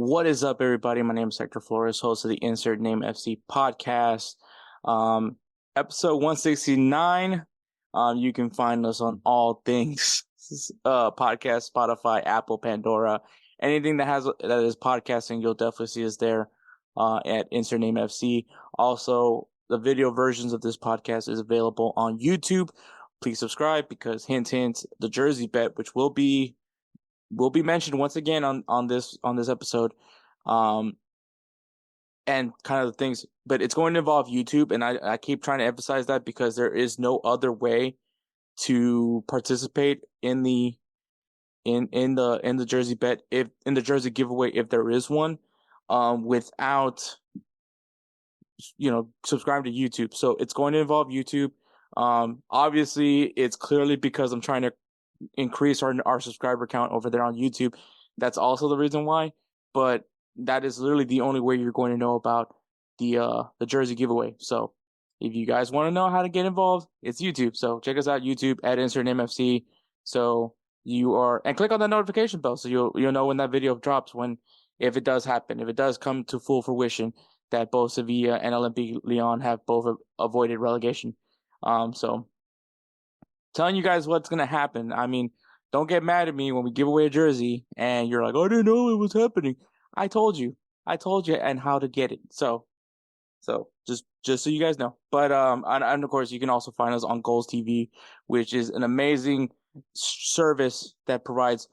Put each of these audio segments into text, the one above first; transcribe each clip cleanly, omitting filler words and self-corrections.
What is up, everybody? My name is Hector, host of the Insert Name FC podcast. Episode 169. You can find us on all things podcast, Spotify, Apple, Pandora, anything that is podcasting. You'll definitely see us there at Insert Name FC. Also, the video versions of this podcast is available on YouTube. Please subscribe because hint, hint, the jersey bet, which will be mentioned once again on this episode, and kind of the things, but it's going to involve YouTube, and I keep trying to emphasize that because there is no other way to participate in the jersey bet, if in the jersey giveaway, if there is one, without subscribing to YouTube. So it's going to involve YouTube. Obviously it's clearly because I'm trying to increase our subscriber count over there on YouTube. That's also the reason why, but that is literally the only way you're going to know about the jersey giveaway. So if you guys want to know how to get involved, it's YouTube. So check us out, YouTube at Insert Name FC. So and click on the notification bell so you'll know when that video drops, if it does happen, if it does come to full fruition that both Sevilla and Olympique Lyon have both avoided relegation. So telling you guys what's going to happen. I mean, don't get mad at me when we give away a jersey and you're like, I didn't know it was happening. I told you and how to get it. So just so you guys know. But and of course you can also find us on GolzTV, which is an amazing service that provides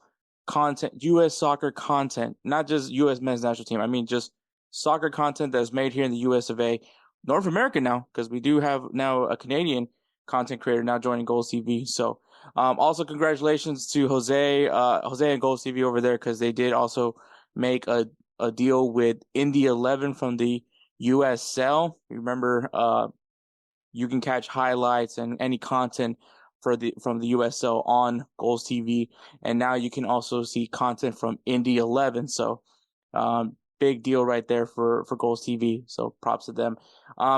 content, US soccer content, not just US men's national team. I mean just soccer content that's made here in the US of A, North America now, because we do have now a Canadian content creator now joining GolzTV. So also congratulations to Jose and GolzTV over there, because they did also make a deal with Indy 11 from the USL. Remember, you can catch highlights and any content from the USL on GolzTV, and now you can also see content from Indy 11. So big deal right there for GolzTV. So props to them.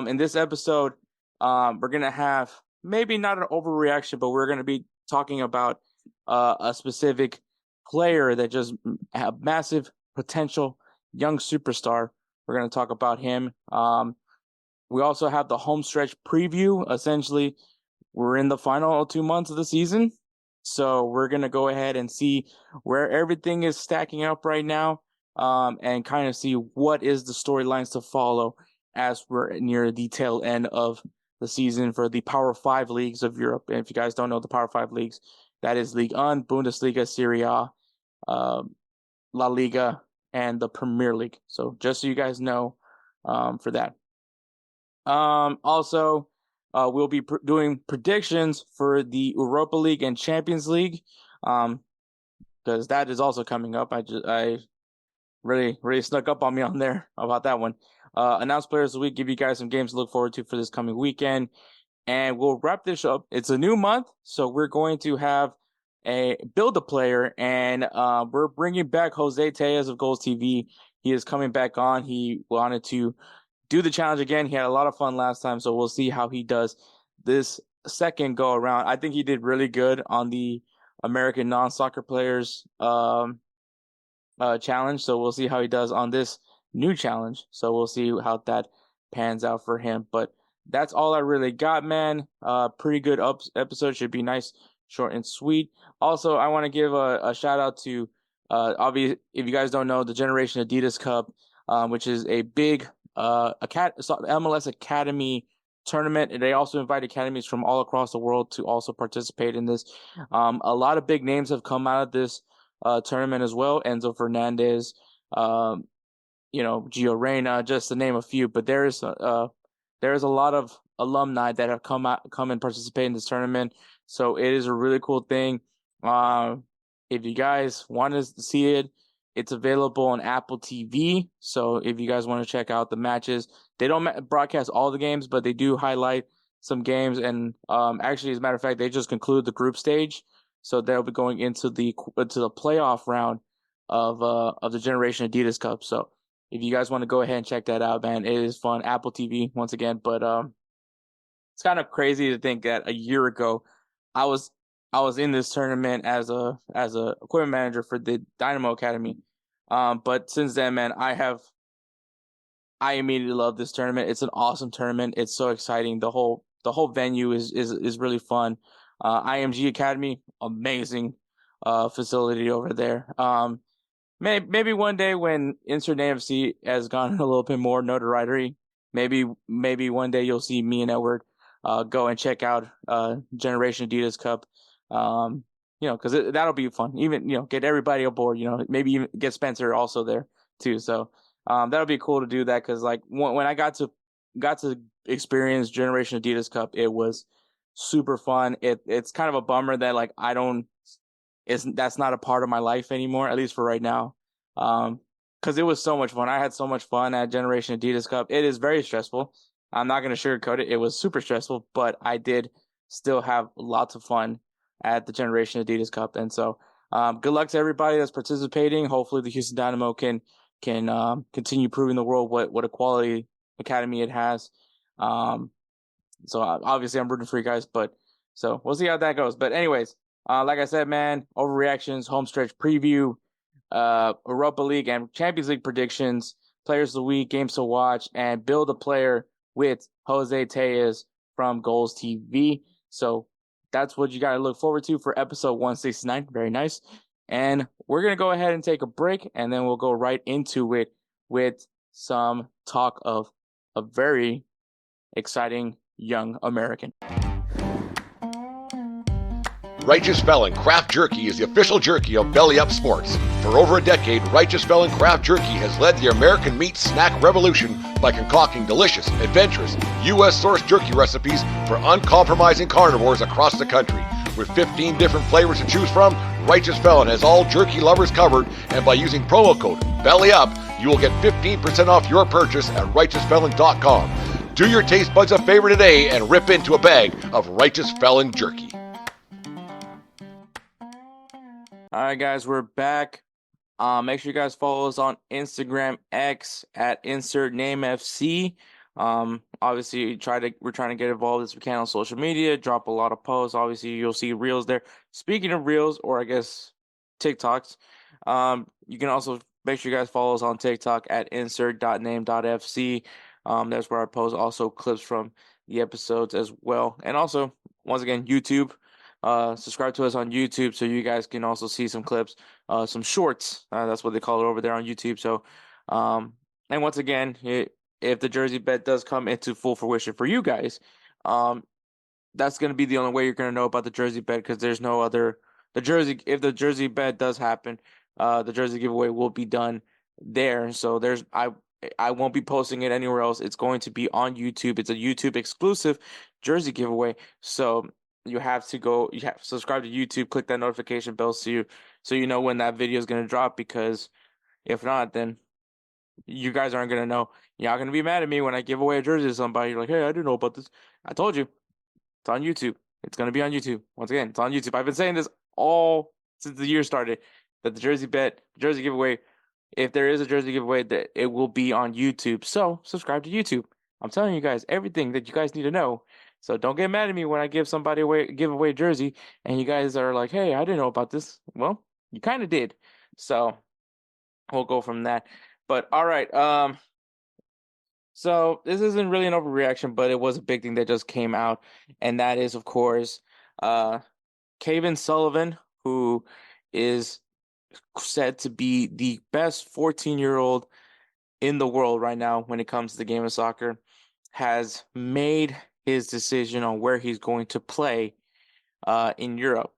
In this episode, we're gonna have maybe not an overreaction, but we're going to be talking about a specific player that just have massive potential, young superstar. We're going to talk about him. We also have the home stretch preview. Essentially, we're in the final 2 months of the season. So we're going to go ahead and see where everything is stacking up right now, and kind of see what is the storylines to follow as we're near the tail end of the season for the Power 5 leagues of Europe. And if you guys don't know the Power 5 leagues, that is Ligue 1, Bundesliga, Serie A, La Liga, and the Premier League. So just so you guys know, for that. Also, we'll be doing predictions for the Europa League and Champions League, because that is also coming up. I really snuck up on me on there about that one. Announce players of the week, give you guys some games to look forward to for this coming weekend. And we'll wrap this up. It's a new month, so we're going to have a build a player, and we're bringing back Jose Tejas of GolzTV. He is coming back on. He wanted to do the challenge again. He had a lot of fun last time, so we'll see how he does this second go around. I think he did really good on the American non-soccer players challenge, so we'll see how he does on this new challenge. So we'll see how that pans out for him. But that's all I really got, man. Pretty good episode. Should be nice, short and sweet. Also, I want to give a shout out to obviously, if you guys don't know, the Generation Adidas Cup, which is a big MLS Academy tournament. And they also invite academies from all across the world to also participate in this. A lot of big names have come out of this tournament as well. Enzo Fernandez, Gio Reyna, just to name a few. But there is a lot of alumni that have come and participate in this tournament. So it is a really cool thing. If you guys want to see it, it's available on Apple TV. So if you guys want to check out the matches, they don't broadcast all the games, but they do highlight some games. And actually, as a matter of fact, they just conclude the group stage. So they'll be going into the playoff round of the Generation Adidas Cup. So if you guys want to go ahead and check that out, man, it is fun. Apple TV once again, but it's kind of crazy to think that a year ago I was in this tournament as a equipment manager for the Dynamo Academy. But since then, man, I immediately love this tournament. It's an awesome tournament. It's so exciting. The whole venue is really fun. IMG Academy, amazing facility over there. Maybe one day when Insert AFC has gotten a little bit more notoriety, maybe one day you'll see me and Edward go and check out Generation Adidas Cup. Because that'll be fun. Even get everybody aboard. Maybe even get Spencer also there too. So that'll be cool to do that because like when I got to experience Generation Adidas Cup, it was super fun. It's kind of a bummer that like I don't is that's not a part of my life anymore, at least for right now. Because it was so much fun. I had so much fun at Generation Adidas Cup. It is very stressful. I'm not going to sugarcoat it. It was super stressful, but I did still have lots of fun at the Generation Adidas Cup. And so, good luck to everybody that's participating. Hopefully, the Houston Dynamo can continue proving the world what a quality academy it has. So obviously, I'm rooting for you guys, but so we'll see how that goes. But anyways. Like I said, man, overreactions, home stretch preview, Europa League and Champions League predictions, players of the week, games to watch, and build a player with Jose Tejas from GolzTV. So that's what you got to look forward to for episode 169. Very nice. And we're going to go ahead and take a break, and then we'll go right into it with some talk of a very exciting young American. Righteous Felon Craft Jerky is the official jerky of BellyUpSports. For over a decade, Righteous Felon Craft Jerky has led the American meat snack revolution by concocting delicious, adventurous, U.S.-sourced jerky recipes for uncompromising carnivores across the country. With 15 different flavors to choose from, Righteous Felon has all jerky lovers covered, and by using promo code BELLYUP, you will get 15% off your purchase at RighteousFelon.com. Do your taste buds a favor today and rip into a bag of Righteous Felon jerky. All right, guys, we're back. Make sure you guys follow us on Instagram X at InsertNameFC. Obviously, we're trying to get involved as we can on social media. Drop a lot of posts. Obviously, you'll see reels there. Speaking of reels, or I guess TikToks, you can also make sure you guys follow us on TikTok at insert.name.fc. That's where I post also clips from the episodes as well, and also once again YouTube. Subscribe to us on YouTube so you guys can also see some clips, some shorts. That's what they call it over there on YouTube. So, and once again, if the jersey bet does come into full fruition for you guys, that's going to be the only way you're going to know about the jersey bet because there's no other. If the jersey bet does happen, the jersey giveaway will be done there. So I won't be posting it anywhere else. It's going to be on YouTube. It's a YouTube exclusive jersey giveaway. So you have to subscribe to YouTube, click that notification bell so you know when that video is going to drop, because if not, then you guys aren't going to know. You're not going to be mad at me when I give away a jersey to somebody. You're like, hey, I didn't know about this. I told you. It's on YouTube. It's going to be on YouTube. Once again, it's on YouTube. I've been saying this all since the year started, that the jersey giveaway, if there is a jersey giveaway, that it will be on YouTube. So subscribe to YouTube. I'm telling you guys everything that you guys need to know. So don't get mad at me when I give away a jersey and you guys are like, hey, I didn't know about this. Well, you kind of did. So we'll go from that. But all right. So this isn't really an overreaction, but it was a big thing that just came out. And that is, of course, Cavan Sullivan, who is said to be the best 14-year-old in the world right now when it comes to the game of soccer, has made his decision on where he's going to play in Europe.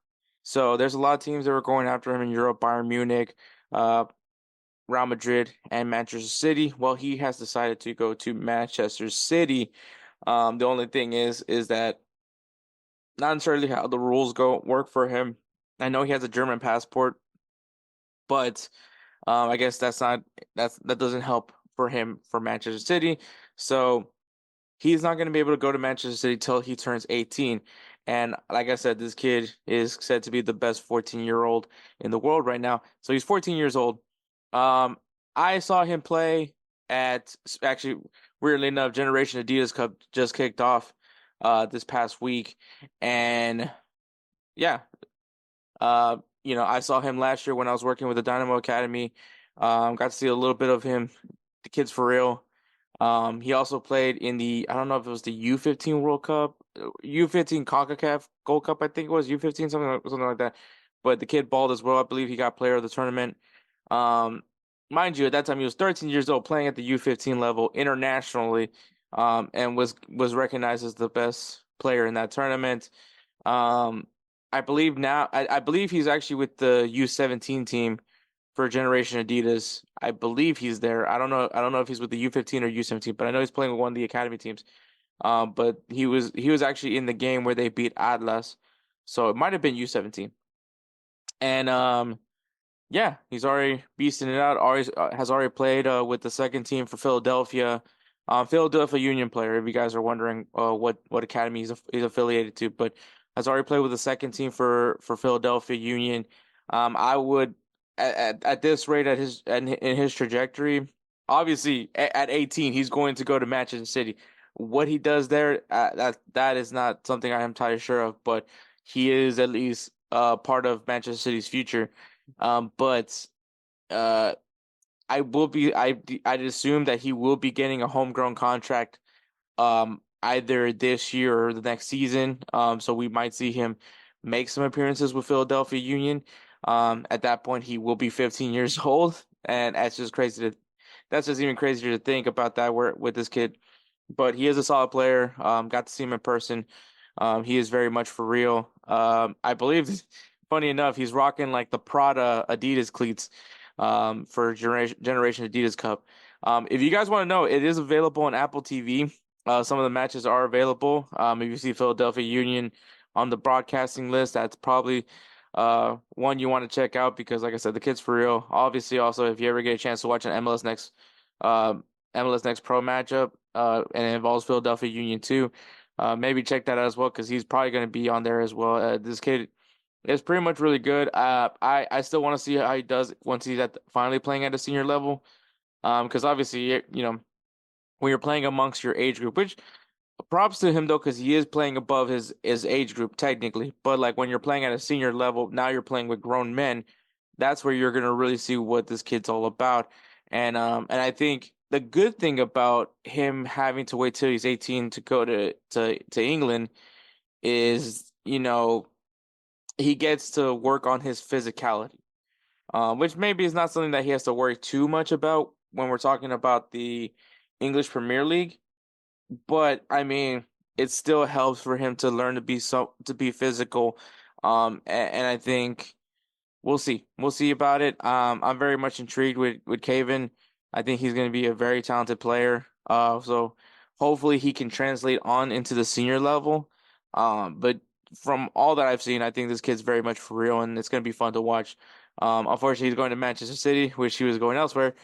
So there's a lot of teams that were going after him in Europe: Bayern Munich, Real Madrid, and Manchester City. Well, he has decided to go to Manchester City. The only thing is that not necessarily how the rules work for him. I know he has a German passport, but I guess that doesn't help for him for Manchester City. So he's not going to be able to go to Manchester City till he turns 18. And like I said, this kid is said to be the best 14-year-old in the world right now. So he's 14 years old. I saw him play actually, weirdly enough, Generation Adidas Cup just kicked off this past week. And yeah, I saw him last year when I was working with the Dynamo Academy. Got to see a little bit of him. The kid's for real. He also played in the, I don't know if it was the U15 World Cup, U15 CONCACAF Gold Cup, I think it was U15, something like that. But the kid balled as well. I believe he got player of the tournament. Um, Mind you, at that time he was 13 years old, playing at the U15 level internationally, and was recognized as the best player in that tournament. Um, I believe now, I believe he's actually with the U17 team for Generation Adidas. I believe he's there. I don't know. I don't know if he's with the U15 or U17, but I know he's playing with one of the academy teams. But he was actually in the game where they beat Atlas, so it might have been U17. And yeah, he's already beasting it out. Always has already played with the second team for Philadelphia. Philadelphia Union player. If you guys are wondering what academy he's affiliated to, but has already played with the second team for Philadelphia Union. I would at this rate in his trajectory, obviously at 18 he's going to go to Manchester City. What he does there, that is not something I am entirely sure of, but he is at least part of Manchester City's future. But uh, I'd assume that he will be getting a homegrown contract either this year or the next season. So we might see him make some appearances with Philadelphia Union. At that point he will be 15 years old, and that's just even crazier to think about that with this kid. But he is a solid player. Got to see him in person. He is very much for real. I believe, funny enough, he's rocking like the Prada Adidas cleats for Generation Adidas Cup. If you guys want to know, it is available on Apple TV. Some of the matches are available. If you see Philadelphia Union on the broadcasting list, that's probably one you want to check out because, like I said, the kid's for real. Obviously, also if you ever get a chance to watch an MLS Next Pro matchup, and it involves Philadelphia Union too. Maybe check that out as well because he's probably going to be on there as well. This kid is pretty much really good. I still want to see how he does once he's finally playing at a senior level. Because obviously, when you're playing amongst your age group, which props to him though, because he is playing above his age group technically. But like when you're playing at a senior level, now you're playing with grown men. That's where you're gonna really see what this kid's all about. And I think the good thing about him having to wait till he's 18 to go to England is, he gets to work on his physicality, which maybe is not something that he has to worry too much about when we're talking about the English Premier League. But I mean, it still helps for him to learn to be physical. And I think we'll see. We'll see about it. I'm very much intrigued with Cavan. I think he's going to be a very talented player. So hopefully he can translate on into the senior level. But from all that I've seen, I think this kid's very much for real, and it's going to be fun to watch. Unfortunately, he's going to Manchester City, which he was going elsewhere.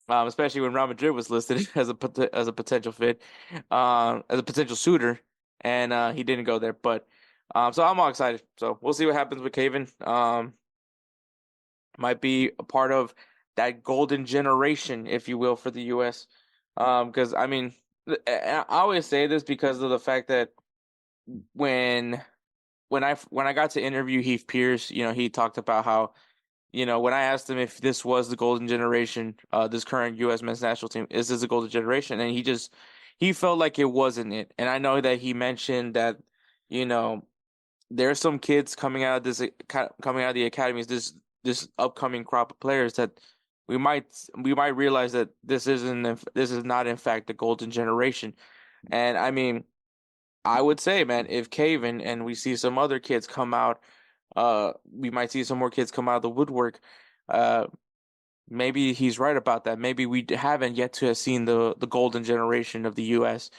Especially when Real Madrid was listed as a potential fit, as a potential suitor, and he didn't go there. But so I'm all excited. So we'll see what happens with Cavan. Might be a part of that golden generation, if you will, for the U.S. Because I mean, I always say this because of the fact that when when I got to interview Heath Pierce, he talked about how, when I asked him if this was the golden generation, this current U.S. men's national team, is this a golden generation? And he felt like it wasn't it. And I know that he mentioned that, you know, there's some kids coming out of the academies this upcoming crop of players that we might realize that this is not in fact the golden generation. And I mean, I would say, man, if Caven and we see some other kids come out, we might see some more kids come out of the woodwork. Uh, Maybe he's right about that. Maybe we haven't yet to have seen the golden generation of the U.S.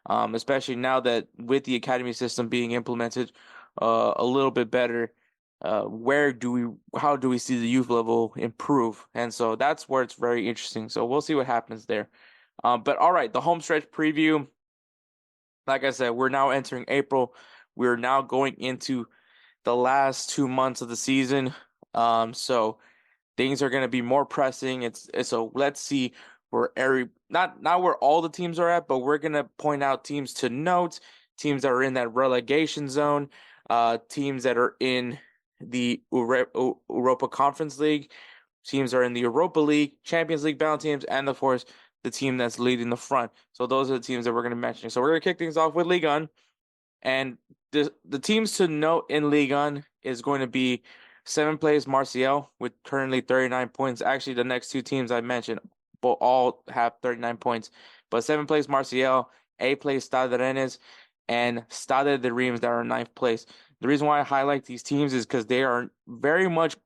Especially now that with the academy system being implemented, a little bit better. How do we see the youth level improve? And so that's where it's very interesting. So we'll see what happens there. But all right, the home stretch preview. Like I said, we're now entering April. We're now going into the last 2 months of the season. So things are going to be more pressing. So let's see where not where all the teams are at, but we're going to point out teams to note, teams that are in that relegation zone, teams that are in the Europa Conference League, teams are in the Europa League, Champions League bound teams, and of course the team that's leading the front. So those are the teams that we're going to be mentioning. So we're going to kick things off with Ligue 1. And the teams to note in Ligue 1 is going to be 7th place Marseille with currently 39 points. Actually, the next two teams I mentioned both all have 39 points. But 7th place Marseille, 8th place Stade Rennes, and Stade de Reims that are in 9th place. The reason why I highlight these teams is because they are very much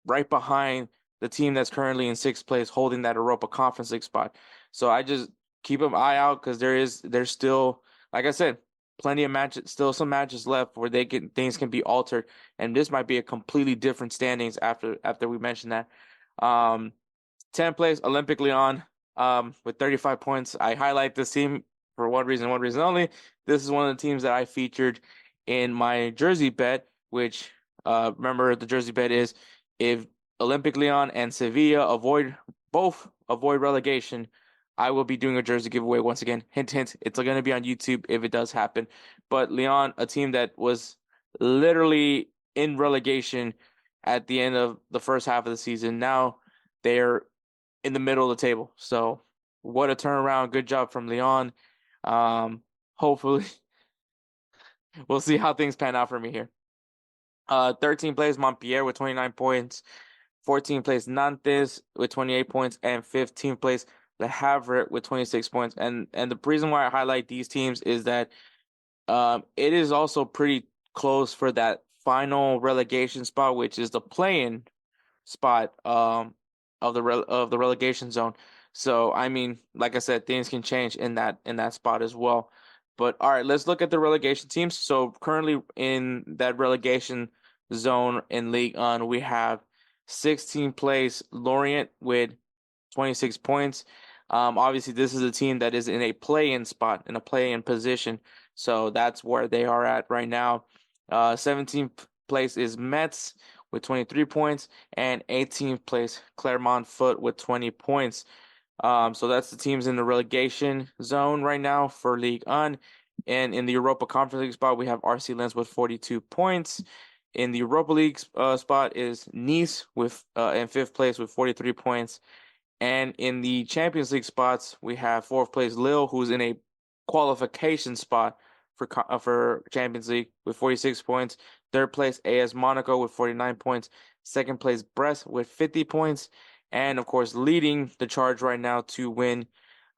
right behind the team that's currently in 6th place holding that Europa Conference League spot. So I just keep an eye out because there's still, like I said, plenty of matches, still some matches left where things can be altered, and this might be a completely different standings after we mention that. 10th place Olympic Lyon with 35 points. I highlight this team for one reason only. This is one of the teams that I featured in my jersey bet, which remember the jersey bet is if Olympic Lyon and Sevilla both avoid relegation, I will be doing a jersey giveaway once again. Hint, hint. It's going to be on YouTube if it does happen. But Lyon, a team that was literally in relegation at the end of the first half of the season, now they're in the middle of the table. So what a turnaround. Good job from Lyon. Hopefully we'll see how things pan out for me here. 13th place Montpellier with 29 points. 14th place Nantes with 28 points, and 15th place Le Havre with 26 points. And the reason why I highlight these teams is that it is also pretty close for that final relegation spot, which is the play-in spot of the relegation zone. So I mean, like I said, things can change in that spot as well. But all right, let's look at the relegation teams. So currently in that relegation zone in Ligue 1, we have 16th place Lorient with 26 points. Obviously, this is a team that is in a play-in spot, in a play-in position. So that's where they are at right now. 17th place is Metz with 23 points, and 18th place Clermont Foot with 20 points. So that's the teams in the relegation zone right now for Ligue 1. And in the Europa Conference League spot, we have RC Lens with 42 points. In the Europa League spot is Nice with in 5th place with 43 points. And in the Champions League spots, we have 4th place Lille, who's in a qualification spot for Champions League with 46 points. 3rd place AS Monaco with 49 points. 2nd place Brest with 50 points. And of course, leading the charge right now to win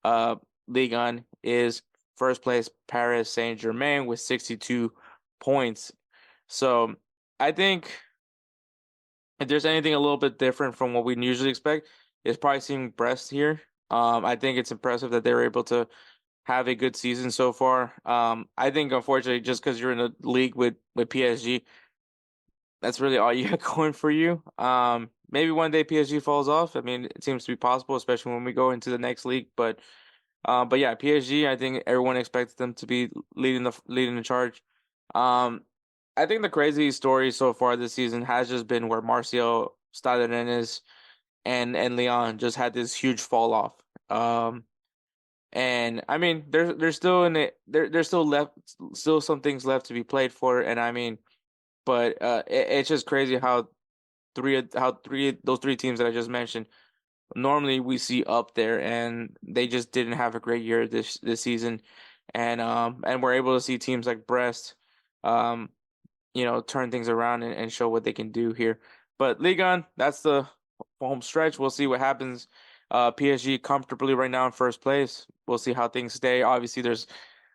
Ligue 1 is 1st place Paris Saint-Germain with 62 points. So I think if there's anything a little bit different from what we usually expect, it's probably seeing Brest here. I think it's impressive that they were able to have a good season so far. I think unfortunately, just because you're in a league with PSG, that's really all you got going for you. Maybe one day PSG falls off. I mean, it seems to be possible, especially when we go into the next league. But yeah, PSG. I think everyone expects them to be leading the charge. I think the crazy story so far this season has just been where Martial, Stade Rennes, and Lyon just had this huge fall off. And I mean, there's still in it. There's still some things left to be played for. And I mean, but it's just crazy how those three teams that I just mentioned normally we see up there, and they just didn't have a great year this season. And we're able to see teams like Brest, turn things around and show what they can do here. But Ligue 1, that's the home stretch. We'll see what happens. PSG comfortably right now in 1st place. We'll see how things stay. Obviously, there's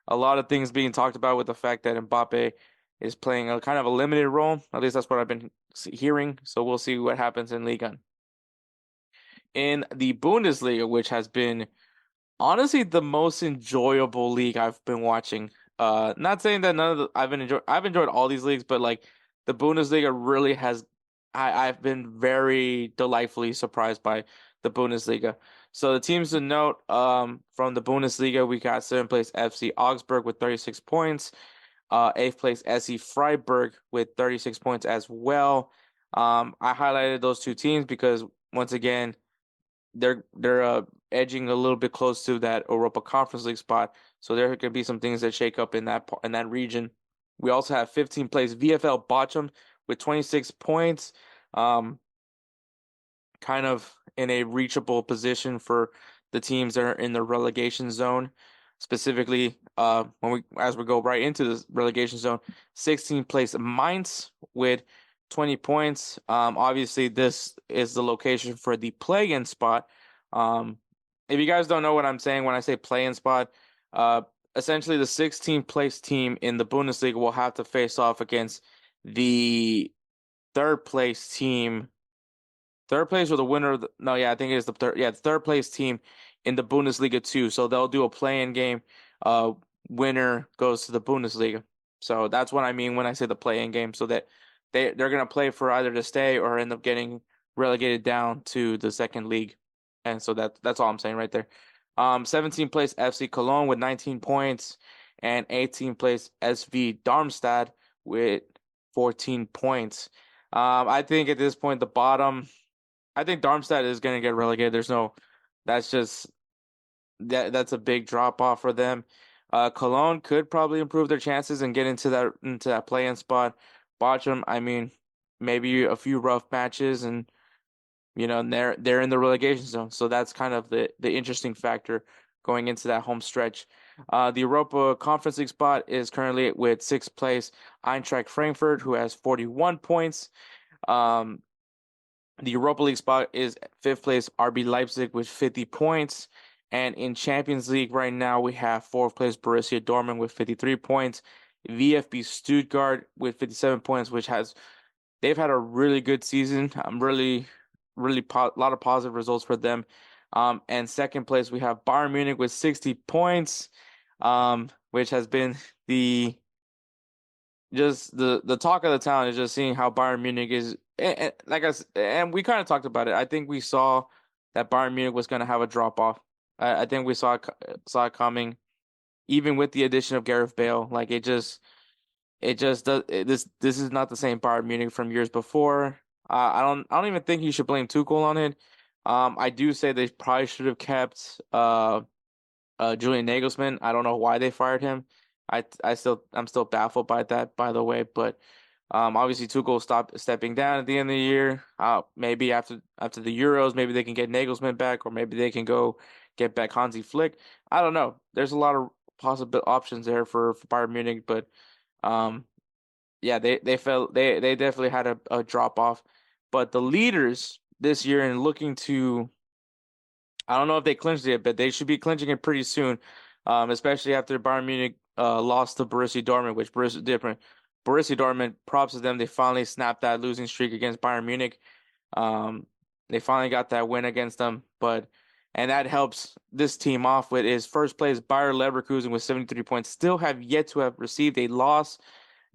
a lot of things being talked about with the fact that Mbappe is playing a kind of a limited role. At least that's what I've been hearing. So we'll see what happens in Ligue 1. In the Bundesliga, which has been honestly the most enjoyable league I've been watching. Not saying that I've enjoyed all these leagues, but like the Bundesliga really has. I've been very delightfully surprised by the Bundesliga. So the teams to note from the Bundesliga, we got 7th place FC Augsburg with 36 points. 8th place SC Freiburg with 36 points as well. I highlighted those two teams because once again, they're edging a little bit close to that Europa Conference League spot. So there could be some things that shake up in that region. We also have 15th place VfL Bochum with 26 points. kind of in a reachable position for the teams that are in the relegation zone. Specifically, as we go right into the relegation zone, 16th place Mainz with 20 points. Obviously, this is the location for the play-in spot. If you guys don't know what I'm saying when I say play-in spot, uh, essentially the 16th place team in the Bundesliga will have to face off against the third place team. Third place or the winner of no, yeah, I think it is the third. Yeah, the third place team in the Bundesliga too. So they'll do a play-in game. Uh, Winner goes to the Bundesliga. So that's what I mean when I say the play-in game. So that they're gonna play for either to stay or end up getting relegated down to the second league. And so that's all I'm saying right there. 17th place FC Cologne with 19 points, and 18th place SV Darmstadt with 14 points. I think at this point the bottom. I think Darmstadt is going to get relegated. That's just that's a big drop off for them. Cologne could probably improve their chances and get into that play-in spot. Bochum, I mean, maybe a few rough matches and and they're in the relegation zone. So that's kind of the interesting factor going into that home stretch. The Europa Conference League spot is currently with sixth place Eintracht Frankfurt, who has 41 points. Um, the Europa League spot is fifth place RB Leipzig with 50 points. And in Champions League right now, we have fourth place Borussia Dortmund with 53 points. VfB Stuttgart with 57 points, they've had a really good season. I'm really a lot of positive results for them. And second place, we have Bayern Munich with 60 points, which has been the talk of the town is just seeing how Bayern Munich is and we kind of talked about it. I think we saw that Bayern Munich was going to have a drop off. I think we saw it coming, even with the addition of Gareth Bale. Like it just does. This is not the same Bayern Munich from years before. I don't even think you should blame Tuchel on it. I do say they probably should have kept Julian Nagelsmann. I don't know why they fired him. I'm still baffled by that, by the way. But obviously Tuchel stopped stepping down at the end of the year. Maybe after the Euros, maybe they can get Nagelsmann back, or maybe they can go get back Hansi Flick. I don't know. There's a lot of possible options there for Bayern Munich, but um, yeah, they definitely had a drop off. But the leaders this year and looking to I don't know if they clinched it, but they should be clinching it pretty soon. Especially after Bayern Munich lost to Borussia Dortmund, which Borussia Dortmund, props to them. They finally snapped that losing streak against Bayern Munich. Um, they finally got that win against them, and that helps this team off with is first place Bayer Leverkusen with 73 points. Still have yet to have received a loss.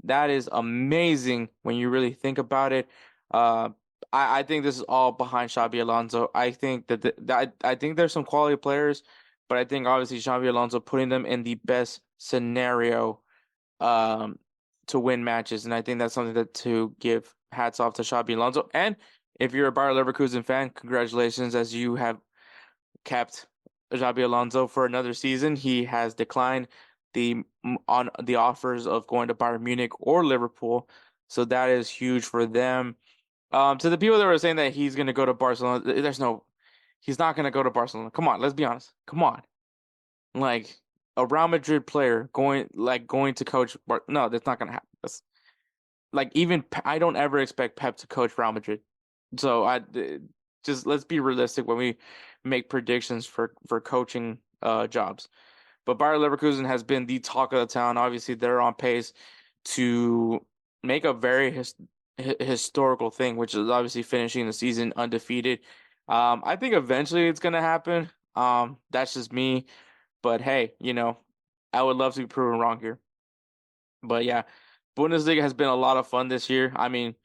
That is amazing when you really think about it. Uh, I think this is all behind Xabi Alonso. I think I think there's some quality players, but I think obviously Xabi Alonso putting them in the best scenario um, to win matches, and I think that's something that to give hats off to Xabi Alonso. And if you're a Bayer Leverkusen fan, congratulations, as you have kept Xabi Alonso for another season. He has declined on the offers of going to Bayern Munich or Liverpool, so that is huge for them. To the people that were saying that he's going to go to Barcelona, he's not going to go to Barcelona. Come on, let's be honest. Come on, like a Real Madrid player going to coach. No, that's not going to happen. I don't ever expect Pep to coach Real Madrid. So just let's be realistic when we make predictions for coaching jobs. But Bayer Leverkusen has been the talk of the town. Obviously, they're on pace to make a very historical thing, which is obviously finishing the season undefeated. I think eventually it's gonna happen. That's just me, but hey, I would love to be proven wrong here. But yeah, Bundesliga has been a lot of fun this year. I mean,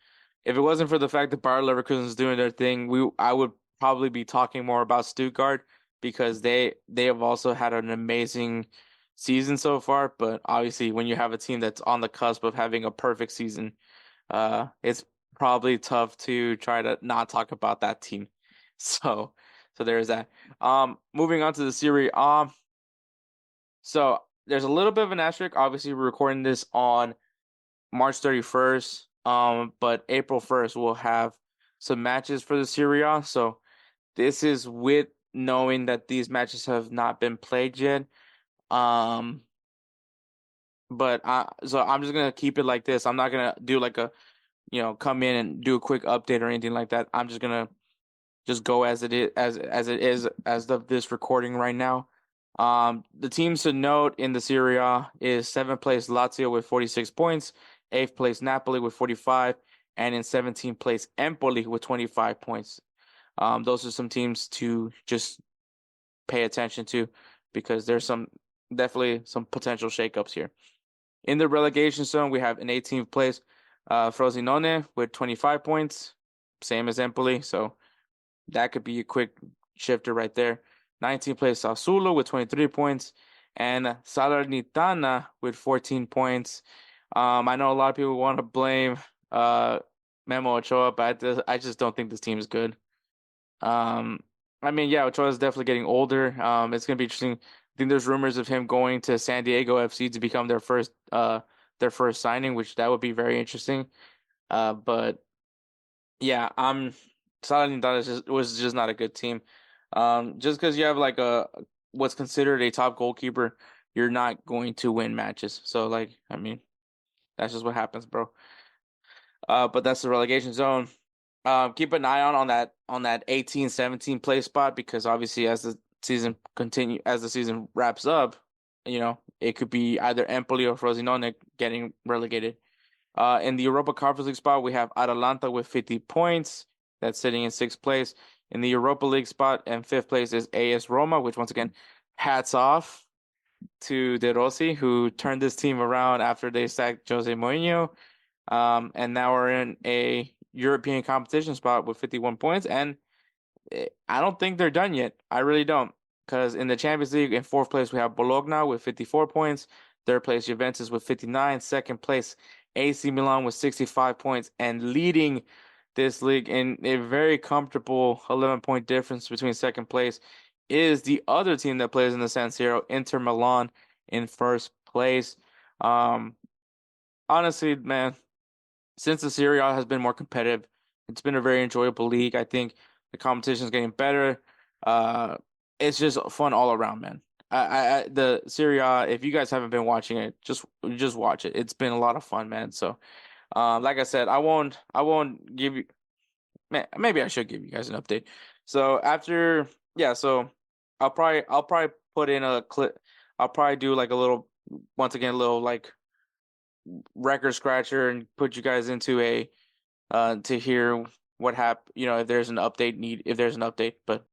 if it wasn't for the fact that Bayer Leverkusen is doing their thing, I would probably be talking more about Stuttgart because they have also had an amazing season so far. But obviously, when you have a team that's on the cusp of having a perfect season, it's probably tough to try to not talk about that team. So there's that. Moving on to the Serie A. So there's a little bit of an asterisk. Obviously, we're recording this on March 31st. But April 1st we'll have some matches for the Serie A. So this is with knowing that these matches have not been played yet. Um, so I'm just gonna keep it like this. I'm not gonna do like a come in and do a quick update or anything like that. I'm just gonna just go as it is as it is as of this recording right now. The teams to note in the Serie A is seventh place Lazio with 46 points, eighth place Napoli with 45, and in 17th place Empoli with 25 points. Those are some teams to just pay attention to because there's definitely some potential shakeups here. In the relegation zone, we have in 18th place Frosinone with 25 points, same as Empoli. So that could be a quick shifter right there. 19th place Sassuolo with 23 points and Salernitana with 14 points. I know a lot of people want to blame Memo Ochoa, but I just don't think this team is good. I mean, yeah, Ochoa is definitely getting older. It's gonna be interesting. I think there's rumors of him going to San Diego FC to become their first signing, which that would be very interesting. But yeah, Salernitana was just not a good team. Just because you have like a what's considered a top goalkeeper, you're not going to win matches. So like, I mean, that's just what happens, bro. But that's the relegation zone. Keep an eye on that 18, 17 place spot because obviously as the season wraps up, it could be either Empoli or Frosinone getting relegated. In the Europa Conference League spot, we have Atalanta with 50 points. That's sitting in sixth place. In the Europa League spot and fifth place is AS Roma, which once again, hats off to De Rossi, who turned this team around after they sacked Jose Mourinho. And now we're in a European competition spot with 51 points. And I don't think they're done yet. I really don't. Because in the Champions League, in fourth place, we have Bologna with 54 points. Third place, Juventus with 59. Second place, AC Milan with 65 points. And leading this league in a very comfortable 11-point difference between second place is the other team that plays in the San Siro, Inter Milan, in first place. Um, Honestly, man, since the Serie A has been more competitive, it's been a very enjoyable league. I think the competition is getting better. Uh, it's just fun all around, man. The Serie A, if you guys haven't been watching it, just watch it. It's been a lot of fun, man. So, like I said, I won't give you. Maybe I should give you guys an update. So yeah, so I'll probably put in a clip. I'll probably do like a little, once again, a little like record scratcher and put you guys into a to hear what happened, if there's an if there's an update. But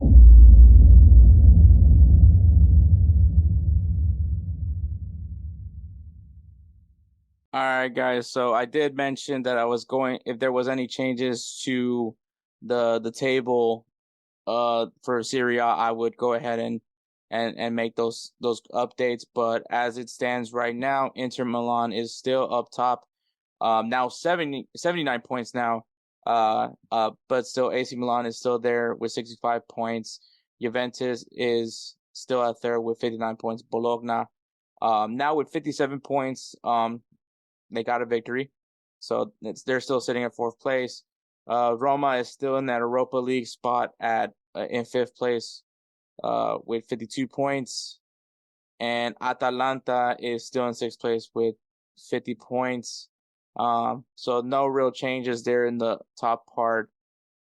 all right, guys. So I did mention that I was going if there was any changes to the table for Serie A, I would go ahead and make those updates. But as it stands right now, Inter Milan is still up top. Now 79 points now. But still AC Milan is still there with 65 points. Juventus is still at third with 59 points. Bologna, now with 57 points. They got a victory, so they're still sitting at fourth place. Roma is still in that Europa League spot at in fifth place, with 52 points, and Atalanta is still in sixth place with 50 points. So no real changes there in the top part.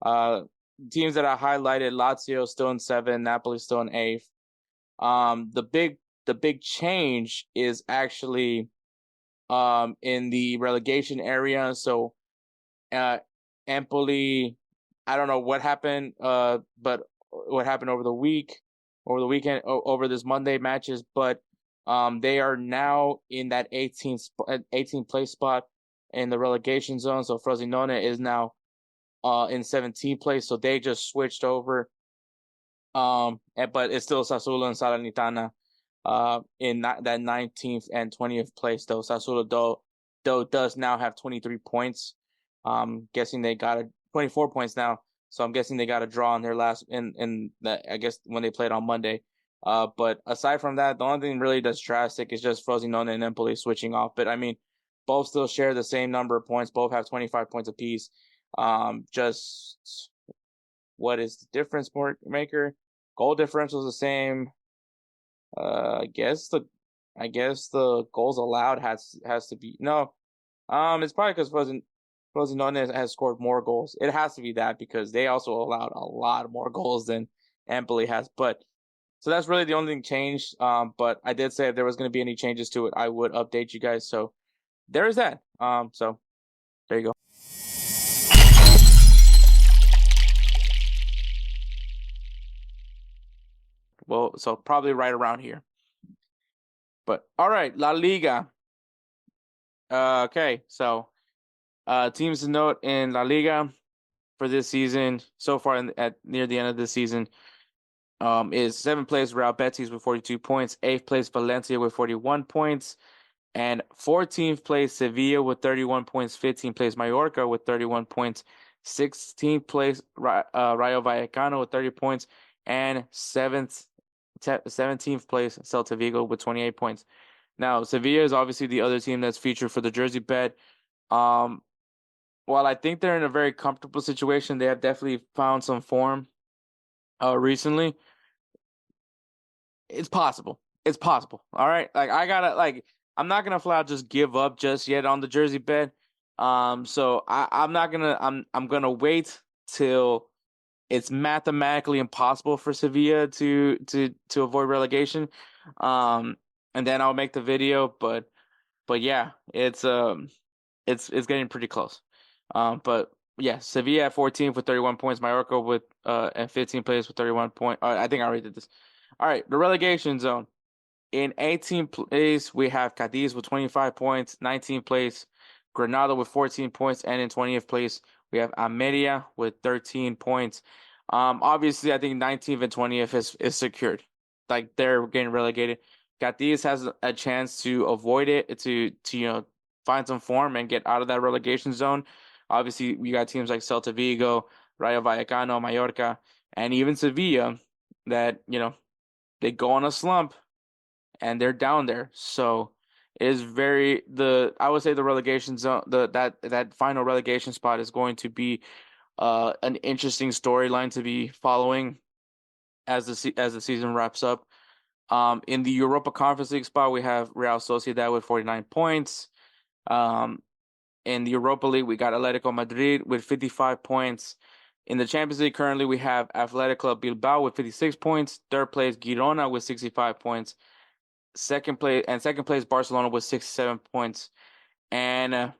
Teams that I highlighted: Lazio still in seventh, Napoli still in eighth. The big change is actually in the relegation area. So Empoli, I don't know what happened, but what happened over the weekend, over this Monday matches, but they are now in that 18th place spot in the relegation zone. So Frosinone is now in 17th place, so they just switched over. But it's still Sassuolo and Salernitana in that 19th and 20th place, though. Sassuolo does now have 23 points. Guessing they got 24 points now. So I'm guessing they got a draw on their last in that, I guess, when they played on Monday. But aside from that, the only thing really that's drastic is just Frosinone and Empoli switching off. But I mean, both still share the same number of points. Both have 25 points apiece. Just what is the difference maker? Goal differential is the same. I guess the goals allowed has to be no. It's probably because Frosinone has scored more goals. It has to be that because they also allowed a lot more goals than Empoli has. But so that's really the only thing changed. But I did say if there was going to be any changes to it, I would update you guys. So there is that. So there you go. Well, so probably right around here. But all right, La Liga. Okay, so teams to note in La Liga for this season so far at near the end of this season is 7th place Real Betis with 42 points, 8th place Valencia with 41 points, and 14th place Sevilla with 31 points, 15th place Mallorca with 31 points, 16th place Rayo Vallecano with 30 points, and 17th place Celta Vigo with 28 points. Now, Sevilla is obviously the other team that's featured for the jersey bet. While I think they're in a very comfortable situation, they have definitely found some form recently. It's possible. It's possible. All right. I'm not gonna flat out just give up just yet on the jersey bet. So I'm not gonna I'm gonna wait till it's mathematically impossible for Sevilla to avoid relegation. And then I'll make the video, but yeah, it's getting pretty close. But yeah, Sevilla at 14 with 31 points, Mallorca with at 15 place with 31 points. I think I already did this. All right, the relegation zone. In 18th place, we have Cadiz with 25 points, 19th place, Granada with 14 points, and in 20th place, we have Almeria with 13 points. Obviously, I think 19th and 20th is secured. Like they're getting relegated. Cadiz has a chance to avoid it, to find some form and get out of that relegation zone. Obviously, we got teams like Celta Vigo, Rayo Vallecano, Mallorca, and even Sevilla that they go on a slump and they're down there. So it is I would say the relegation zone, that final relegation spot is going to be an interesting storyline to be following as the season wraps up. In the Europa Conference League spot, we have Real Sociedad with 49 points. In the Europa League, we got Atletico Madrid with 55 points. In the Champions League, currently we have Athletic Club Bilbao with 56 points. Third place, Girona with 65 points. Second place, Barcelona with 67 points. And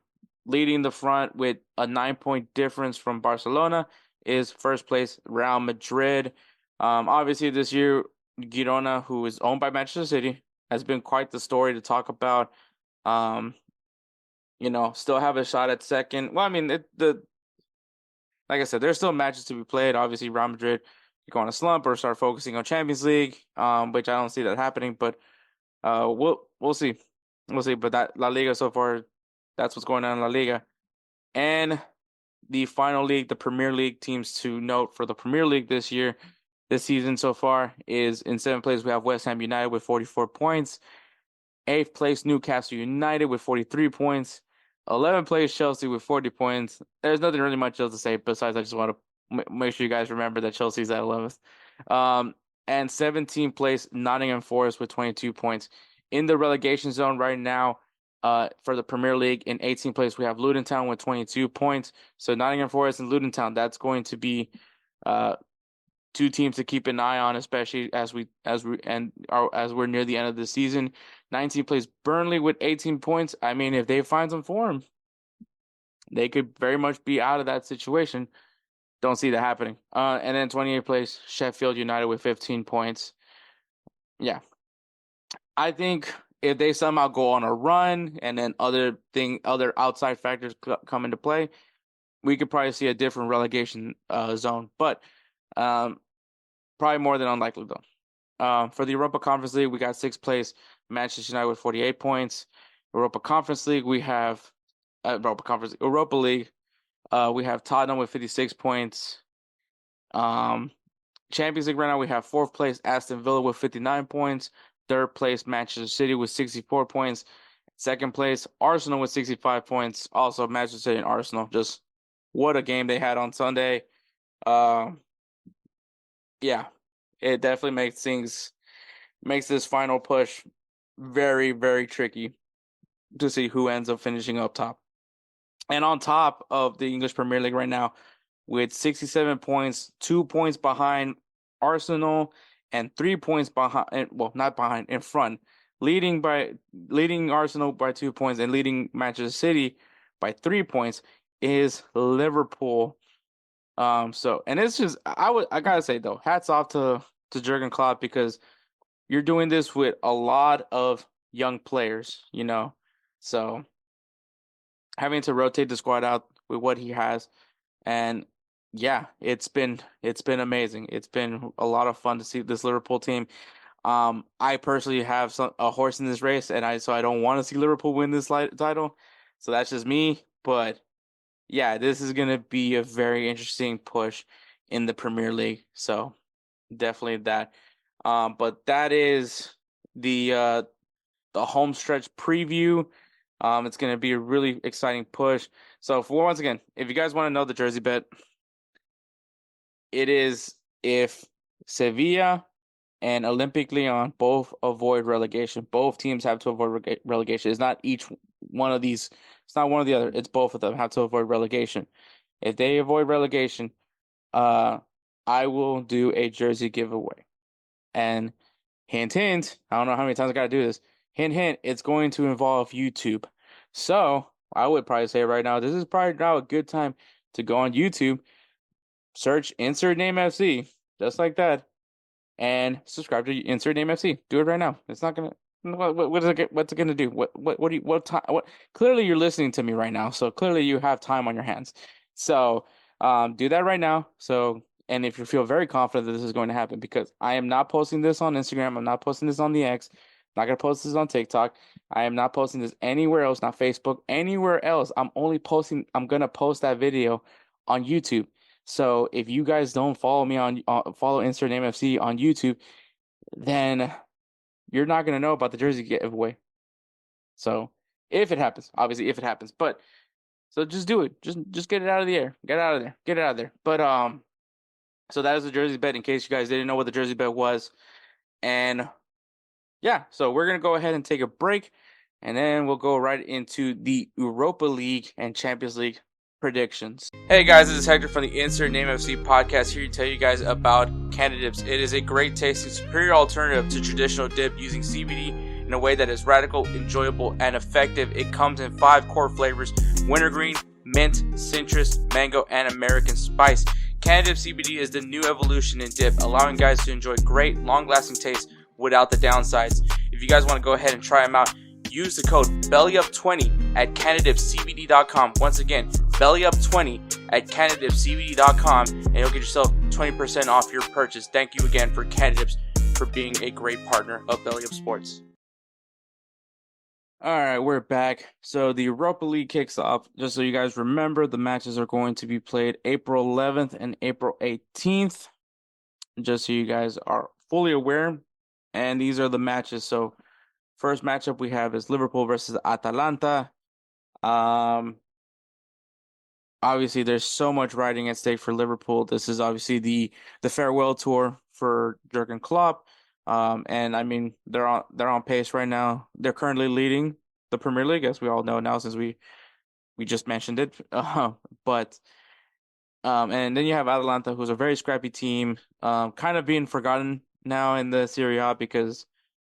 leading the front with a 9-point difference from Barcelona is first place, Real Madrid. Obviously, this year, Girona, who is owned by Manchester City, has been quite the story to talk about. Still have a shot at second. Well, I mean, like I said, there's still matches to be played. Obviously, Real Madrid go on a slump or start focusing on Champions League, which I don't see that happening. But we'll see, But that La Liga so far, that's what's going on in La Liga, and the final league, the Premier League teams to note for the Premier League this season so far is in 7th place we have West Ham United with 44 points. 8th place Newcastle United with 43 points. 11th place Chelsea with 40 points. There's nothing really much else to say besides I just want to make sure you guys remember that Chelsea's at 11th. And 17th place Nottingham Forest with 22 points. In the relegation zone right now, for the Premier League, in 18th place we have Luton Town with 22 points. So Nottingham Forest and Luton Town, that's going to be two teams to keep an eye on, especially as we're near the end of the season. 19th place Burnley with 18 points. I mean, if they find some form, they could very much be out of that situation. Don't see that happening. And then 28th place Sheffield United with 15 points. Yeah, I think if they somehow go on a run and then other outside factors come into play, we could probably see a different relegation zone. But probably more than unlikely though. For the Europa Conference League, we got 6th place Manchester United with 48 points. Europa Conference League, we have Europa League. We have Tottenham with 56 points. Champions League right now, we have 4th place Aston Villa with 59 points. 3rd place Manchester City with 64 points. 2nd place Arsenal with 65 points. Also Manchester City and Arsenal just what a game they had on Sunday. Um, yeah, it definitely makes this final push very, very tricky to see who ends up finishing up top. And on top of the English Premier League right now, with 67 points, 2 points behind Arsenal, and 3 points behind, well, not behind, in front, leading Arsenal by 2 points and leading Manchester City by 3 points is Liverpool. So and it's just I gotta say though, hats off to Jurgen Klopp because you're doing this with a lot of young players, you know. So having to rotate the squad out with what he has, and yeah, it's been amazing. It's been a lot of fun to see this Liverpool team. I personally have a horse in this race, and I don't want to see Liverpool win this title. So that's just me. But yeah, this is gonna be a very interesting push in the Premier League. So definitely that. But that is the home stretch preview. It's going to be a really exciting push. So, once again, if you guys want to know the jersey bet, it is if Sevilla and Olympic Lyon both avoid relegation. Both teams have to avoid relegation. It's not each one of these. It's not one or the other. It's both of them have to avoid relegation. If they avoid relegation, uh, I will do a jersey giveaway. And hint, hint. I don't know how many times I got to do this. Hint, hint. It's going to involve YouTube. So I would probably say right now, this is probably now a good time to go on YouTube, search insert name FC, just like that, and subscribe to insert name FC. Do it right now. It's not gonna. What is it? What's it gonna do? What do you? What time? What? Clearly, you're listening to me right now, so clearly you have time on your hands. So, do that right now. So, and if you feel very confident that this is going to happen, because I am not posting this on Instagram, I'm not posting this on the X, I'm not gonna post this on TikTok. I am not posting this anywhere else, not Facebook, anywhere else. I'm gonna post that video on YouTube. So if you guys don't follow me on follow Insert Name FC on YouTube, then you're not gonna know about the jersey giveaway. So if it happens, obviously if it happens, but so just do it. Just get it out of the air. Get out of there. Get it out of there. But so that is the jersey bet in case you guys didn't know what the jersey bet was. And yeah, so we're gonna go ahead and take a break, and then we'll go right into the Europa League and Champions League predictions. Hey guys, this is Hector from the Insert Name FC podcast here to tell you guys about Canada Dips. It is a great tasting, superior alternative to traditional dip using CBD in a way that is radical, enjoyable, and effective. It comes in 5 core flavors: wintergreen, mint, citrus, mango, and American spice. Canada Dip CBD is the new evolution in dip, allowing guys to enjoy great, long-lasting taste without the downsides. If you guys want to go ahead and try them out, use the code BellyUp20 at CanadaDipCBD.com. Once again, BellyUp20 at CanadaDipCBD.com, and you'll get yourself 20% off your purchase. Thank you again for Canada Dips for being a great partner of BellyUpSports. All right, we're back. So the Europa League kicks off. Just so you guys remember, the matches are going to be played April 11th and April 18th. Just so you guys are fully aware. And these are the matches. So first matchup we have is Liverpool versus Atalanta. Obviously there's so much riding at stake for Liverpool. This is obviously the farewell tour for Jurgen Klopp. And I mean they're on pace right now. They're currently leading the Premier League, as we all know now since we just mentioned it. But and then you have Atalanta, who's a very scrappy team, kind of being forgotten now in the Serie A because,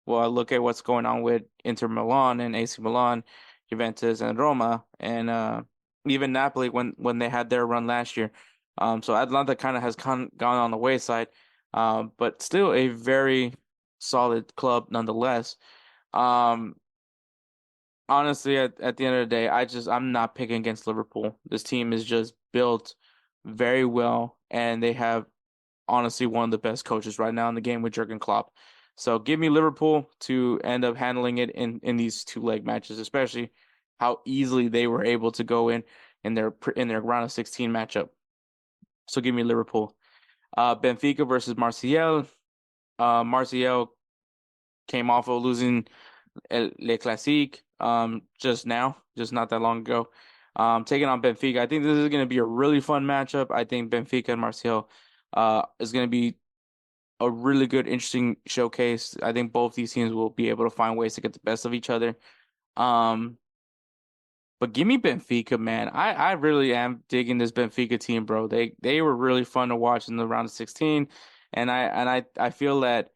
well, look at what's going on with Inter Milan and AC Milan, Juventus and Roma, and even Napoli when they had their run last year. So Atalanta kind of has gone on the wayside, but still a very solid club nonetheless. Honestly, at the end of the day, I'm not picking against Liverpool. This team is just built very well, and they have honestly one of the best coaches right now in the game with Jurgen Klopp. So give me Liverpool to end up handling it in these 2-leg matches, especially how easily they were able to go in their round of 16 matchup. So give me Liverpool. Benfica versus Marseille. Marseille came off of losing Le Classique just not that long ago. taking on Benfica. I think this is going to be a really fun matchup. I think Benfica and Marseille is going to be a really good, interesting showcase. I think both these teams will be able to find ways to get the best of each other. Um, but give me Benfica, man. I really am digging this Benfica team, bro. They were really fun to watch in the round of 16, and I feel that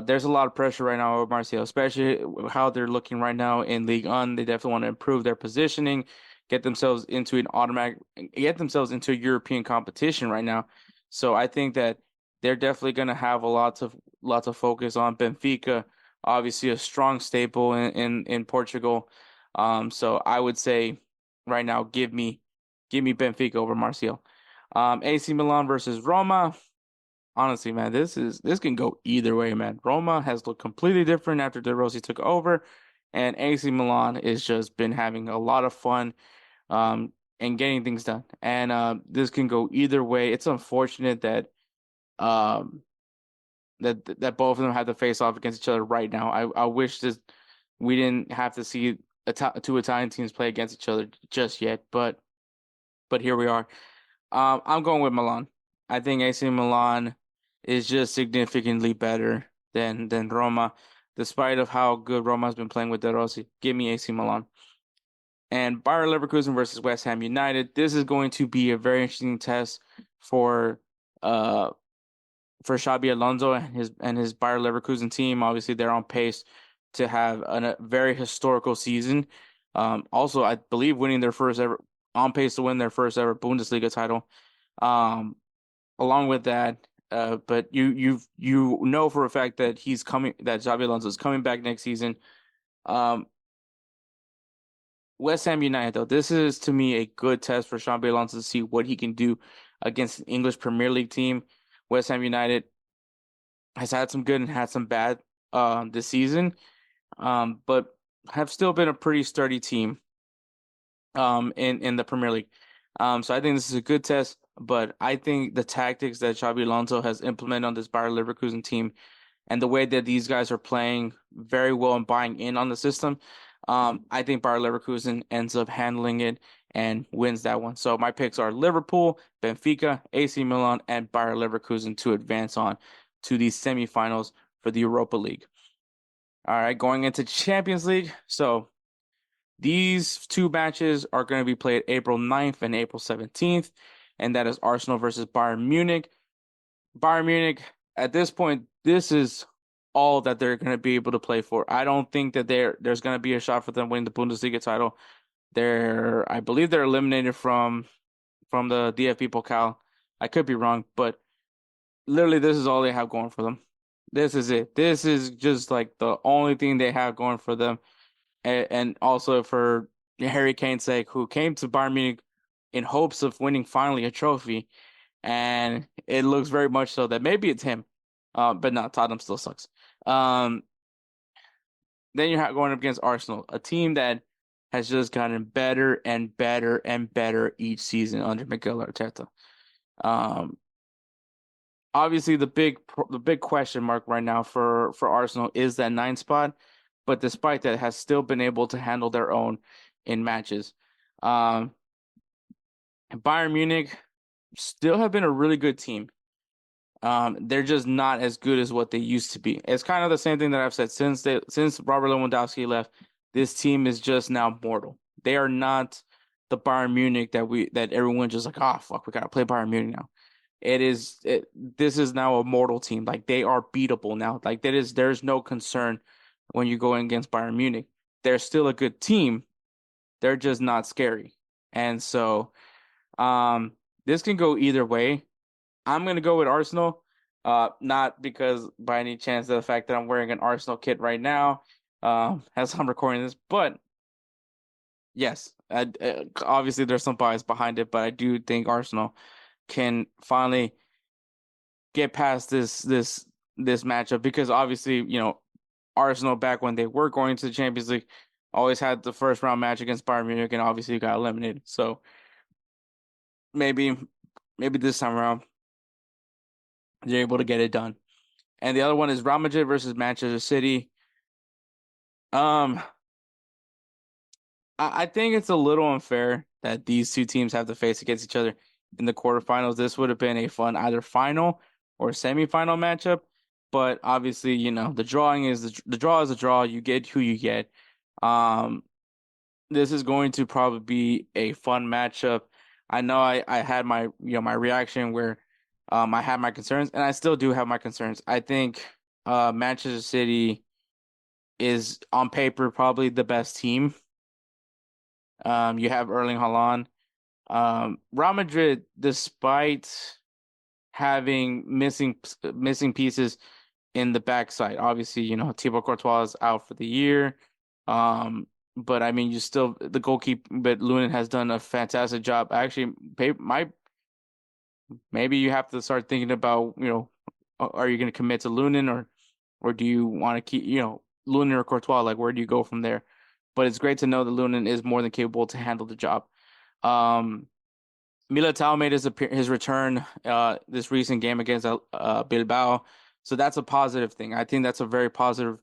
there's a lot of pressure right now over Marseille, especially how they're looking right now in League One. They definitely want to improve their positioning, get themselves into an automatic, get themselves into a European competition right now. So I think that they're definitely going to have a lots of focus on Benfica, obviously a strong staple in Portugal. So I would say right now, give me Benfica over Martial. AC Milan versus Roma. Honestly, man, this can go either way, man. Roma has looked completely different after De Rossi took over, and AC Milan has just been having a lot of fun, and getting things done. And this can go either way. It's unfortunate that um that both of them have to face off against each other right now. I wish this we didn't have to see two Italian teams play against each other just yet, but here we are. I'm going with Milan. I think AC Milan is just significantly better than Roma, despite of how good Roma's been playing with De Rossi. Give me AC Milan. And Bayer Leverkusen versus West Ham United. This is going to be a very interesting test for uh for Xabi Alonso and his Bayer Leverkusen team. Obviously, they're on pace to have a very historical season. Also, I believe winning their first ever on pace to win their first ever Bundesliga title. Um, Along with that, but you know for a fact that Xabi Alonso is coming back next season. Um, West Ham United, though, this is to me a good test for Xabi Alonso to see what he can do against an English Premier League team. West Ham United has had some good and had some bad this season, but have still been a pretty sturdy team in the Premier League. So I think this is a good test, but I think the tactics that Xabi Alonso has implemented on this Bayer Leverkusen team and the way that these guys are playing very well and buying in on the system, I think Bayer Leverkusen ends up handling it and wins that one. So my picks are Liverpool, Benfica, AC Milan, and Bayer Leverkusen to advance on to the semifinals for the Europa League. All right, going into Champions League. So these two matches are going to be played April 9th and April 17th, and that is Arsenal versus Bayern Munich. Bayern Munich, at this point, this is all that they're going to be able to play for. I don't think that there's going to be a shot for them winning the Bundesliga title. I believe they're eliminated from the DFB Pokal. I could be wrong, but literally this is all they have going for them. This is it. This is just like the only thing they have going for them. And also for Harry Kane's sake, who came to Bayern Munich in hopes of winning finally a trophy. And it looks very much so that maybe it's him. But no, Tottenham still sucks. Um, then you're going up against Arsenal, a team that has just gotten better and better and better each season under Mikel Arteta. Um, Obviously the big question mark right now for Arsenal is that 9 spot, but despite that, has still been able to handle their own in matches. Um, Bayern Munich still have been a really good team. They're just not as good as what they used to be. It's kind of the same thing that I've said since Robert Lewandowski left. This team is just now mortal. They are not the Bayern Munich that everyone just like, oh fuck, we gotta play Bayern Munich now. This is now a mortal team. Like they are beatable now. Like there's no concern when you go against Bayern Munich. They're still a good team. They're just not scary. And so this can go either way. I'm gonna go with Arsenal. Not because by any chance of the fact that I'm wearing an Arsenal kit right now, as I'm recording this, but yes, obviously there's some bias behind it, but I do think Arsenal can finally get past this matchup because obviously, Arsenal back when they were going to the Champions League always had the first round match against Bayern Munich and obviously got eliminated. So maybe this time around they're able to get it done. And the other one is Real Madrid versus Manchester City. Um, I think it's a little unfair that these two teams have to face against each other in the quarterfinals. This would have been a fun either final or semifinal matchup. But obviously, the drawing is the draw is a draw. You get who you get. Um, this is going to probably be a fun matchup. I know I had my reaction where I had my concerns, and I still do have my concerns. I think Manchester City is on paper probably the best team. You have Erling Haaland. Real Madrid, despite having missing pieces in the backside, obviously, Thibaut Courtois is out for the year. But I mean, you still the goalkeeper, but Lunin has done a fantastic job. Actually, maybe you have to start thinking about, are you going to commit to Lunin or do you want to keep, Lunin or Courtois? Like, where do you go from there? But it's great to know that Lunin is more than capable to handle the job. Militao made his return this recent game against Bilbao, so that's a positive thing. I think that's a very positive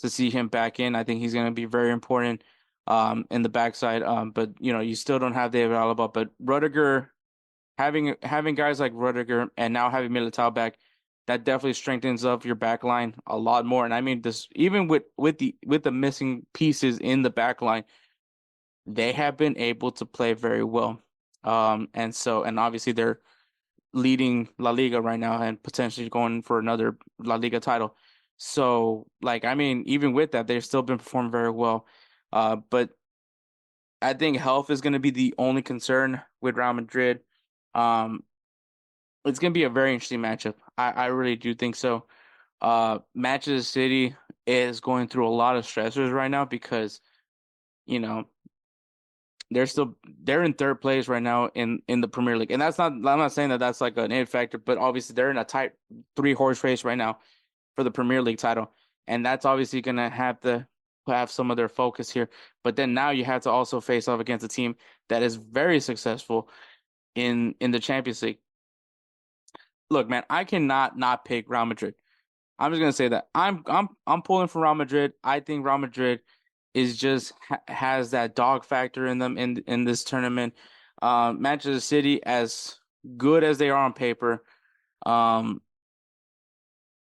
to see him back in. I think he's going to be very important in the backside. But you still don't have David Alaba, but Rudiger having guys like Rudiger and now having Militao back, that definitely strengthens up your back line a lot more. And I mean this even with the missing pieces in the back line, they have been able to play very well. And obviously they're leading La Liga right now and potentially going for another La Liga title. So, like, I mean, even with that, they've still been performing very well. But I think health is going to be the only concern with Real Madrid. Um, it's going to be a very interesting matchup. I really do think so. Manchester City is going through a lot of stressors right now because, you know, they're in third place right now in the Premier League, and I'm not saying that that's like an in factor, but obviously they're in a tight three-horse race right now for the Premier League title, and that's obviously gonna have to have some of their focus here. But then now you have to also face off against a team that is very successful in the Champions League. Look, man, I cannot not pick Real Madrid. I'm just gonna say that I'm pulling for Real Madrid. I think Real Madrid is just has that dog factor in them in this tournament. Manchester City, as good as they are on paper, um,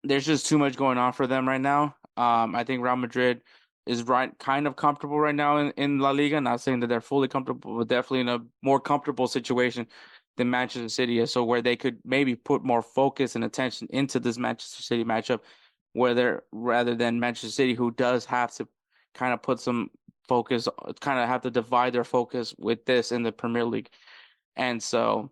there's just too much going on for them right now. I think Real Madrid is kind of comfortable right now in La Liga. Not saying that they're fully comfortable, but definitely in a more comfortable situation than Manchester City is. So where they could maybe put more focus and attention into this Manchester City matchup, rather than Manchester City, who does have to kind of put some focus, kind of have to divide their focus with this in the Premier League. And so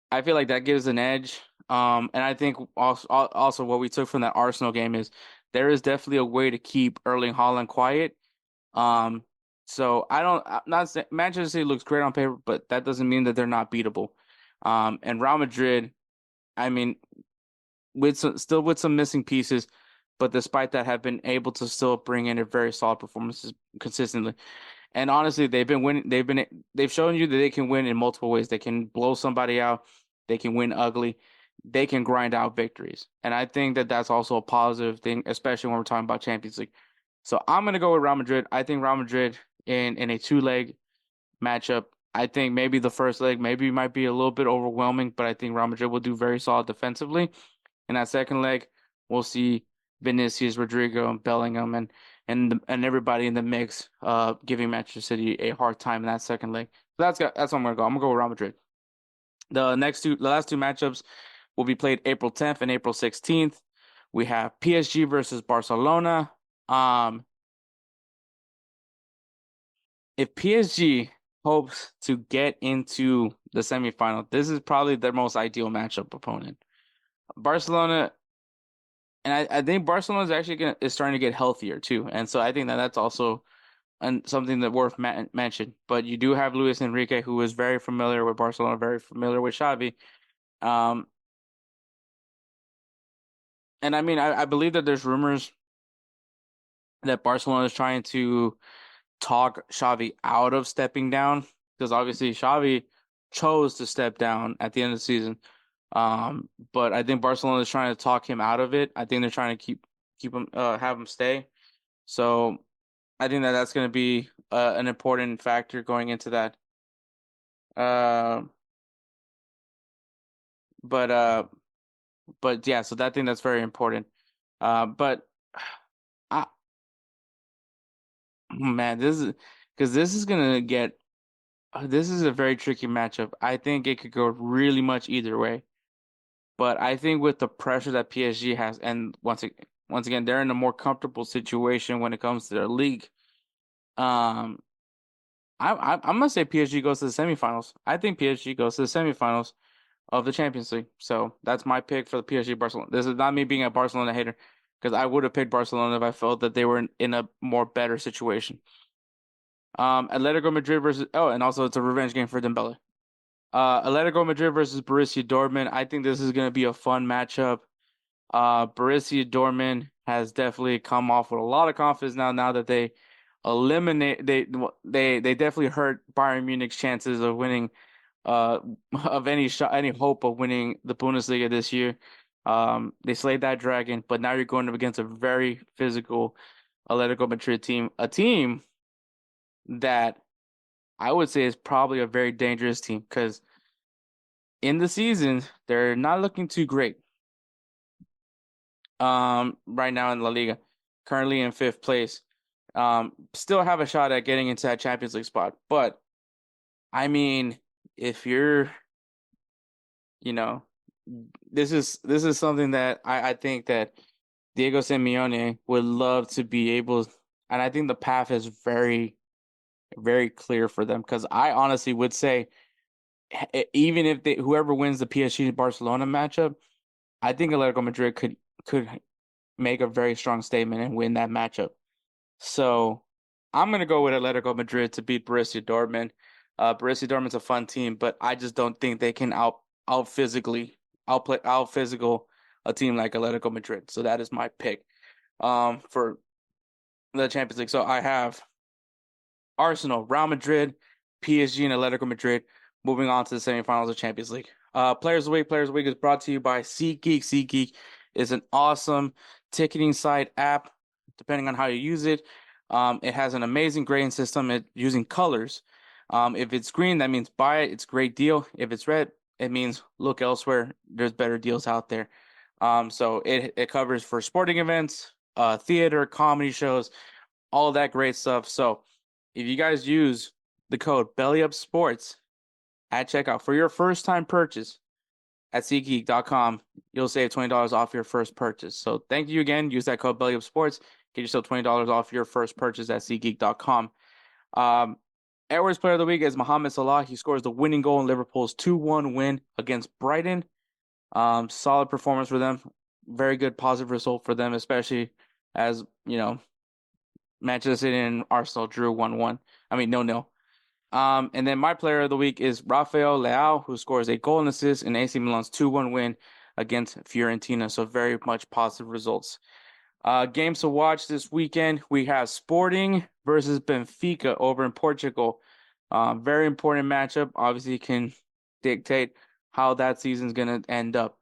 I feel like that gives an edge. And I think also what we took from that Arsenal game is there is definitely a way to keep Erling Haaland quiet. Um, so I'm not saying Manchester City looks great on paper, but that doesn't mean that they're not beatable. And Real Madrid, I mean, still with some missing pieces, but despite that, have been able to still bring in a very solid performances consistently. And honestly, they've been winning. They've shown you that they can win in multiple ways. They can blow somebody out. They can win ugly. They can grind out victories. And I think that that's also a positive thing, especially when we're talking about Champions League. So I'm gonna go with Real Madrid. I think Real Madrid in a two-leg matchup. I think maybe the first leg maybe might be a little bit overwhelming, but I think Real Madrid will do very solid defensively. In that second leg, we'll see Vinicius, Rodrigo, and Bellingham, and everybody in the mix, giving Manchester City a hard time in that second leg. So that's what I'm gonna go. I'm gonna go with Real Madrid. The last two matchups will be played April 10th and April 16th. We have PSG versus Barcelona. Um, if PSG hopes to get into the semifinal, this is probably their most ideal matchup opponent. Barcelona, and I think Barcelona is actually is starting to get healthier too, and so I think that that's also something that worth mention. But you do have Luis Enrique, who is very familiar with Barcelona, very familiar with Xavi. Um, and I mean, I believe that there's rumors that Barcelona is trying to talk Xavi out of stepping down because obviously Xavi chose to step down at the end of the season. But I think Barcelona is trying to talk him out of it. I think they're trying to keep him have him stay. So I think that that's going to be an important factor going into that. Uh, but uh, but yeah, so that thing that's very important. But I, man, this is because this is gonna get this is a very tricky matchup. I think it could go really much either way. But I think with the pressure that PSG has, and once again, they're in a more comfortable situation when it comes to their league. Um, I'm gonna say PSG goes to the semifinals. I think PSG goes to the semifinals of the Champions League. So that's my pick for the PSG Barcelona. This is not me being a Barcelona hater, because I would have picked Barcelona if I felt that they were in a more better situation. Atletico Madrid versus and also it's a revenge game for Dembele. Atletico Madrid versus Borussia Dortmund. I think this is gonna be a fun matchup. Borussia Dortmund has definitely come off with a lot of confidence now that they eliminate they definitely hurt Bayern Munich's chances of winning uh of any shot any hope of winning the Bundesliga this year. They slayed that dragon, but now you're going up against a very physical Atletico Madrid team, a team that I would say is probably a very dangerous team because in the season they're not looking too great. Right now in La Liga, currently in fifth place. Still have a shot at getting into that Champions League spot. But I mean, if you're, you know, this is something that I think that Diego Simeone would love to be able, and I think the path is very, very clear for them because I honestly would say even if they whoever wins the PSG Barcelona matchup, I think Atletico Madrid could make a very strong statement and win that matchup. So I'm gonna go with Atletico Madrid to beat Borussia Dortmund. Borussia Dortmund's a fun team, but I just don't think they can out physically out physical a team like Atletico Madrid. So that is my pick for the Champions League. So I have Arsenal, Real Madrid, PSG, and Atletico Madrid moving on to the semifinals of Champions League. Players of the Week is brought to you by SeatGeek. SeatGeek is an awesome ticketing site app, depending on how you use it. It has an amazing grading system using colors. If it's green, that means buy it. It's a great deal. If it's red, it means look elsewhere. There's better deals out there. So it covers for sporting events, theater, comedy shows, all that great stuff. So if you guys use the code BellyUpSports at checkout for your first time purchase at SeatGeek.com, you'll save $20 off your first purchase. So thank you again. Use that code BellyUpSports. Get yourself $20 off your first purchase at SeatGeek.com. Edwards Player of the Week is Mohamed Salah. He scores the winning goal in Liverpool's 2-1 win against Brighton. Solid performance for them. Very good positive result for them, especially as, Manchester City and Arsenal drew 1-1. I mean, 0-0. And then my player of the week is Rafael Leao, who scores a goal and assist in AC Milan's 2-1 win against Fiorentina. So very much positive results. Games to watch this weekend. We have Sporting versus Benfica over in Portugal. Very important matchup. Obviously can dictate how that season's going to end up.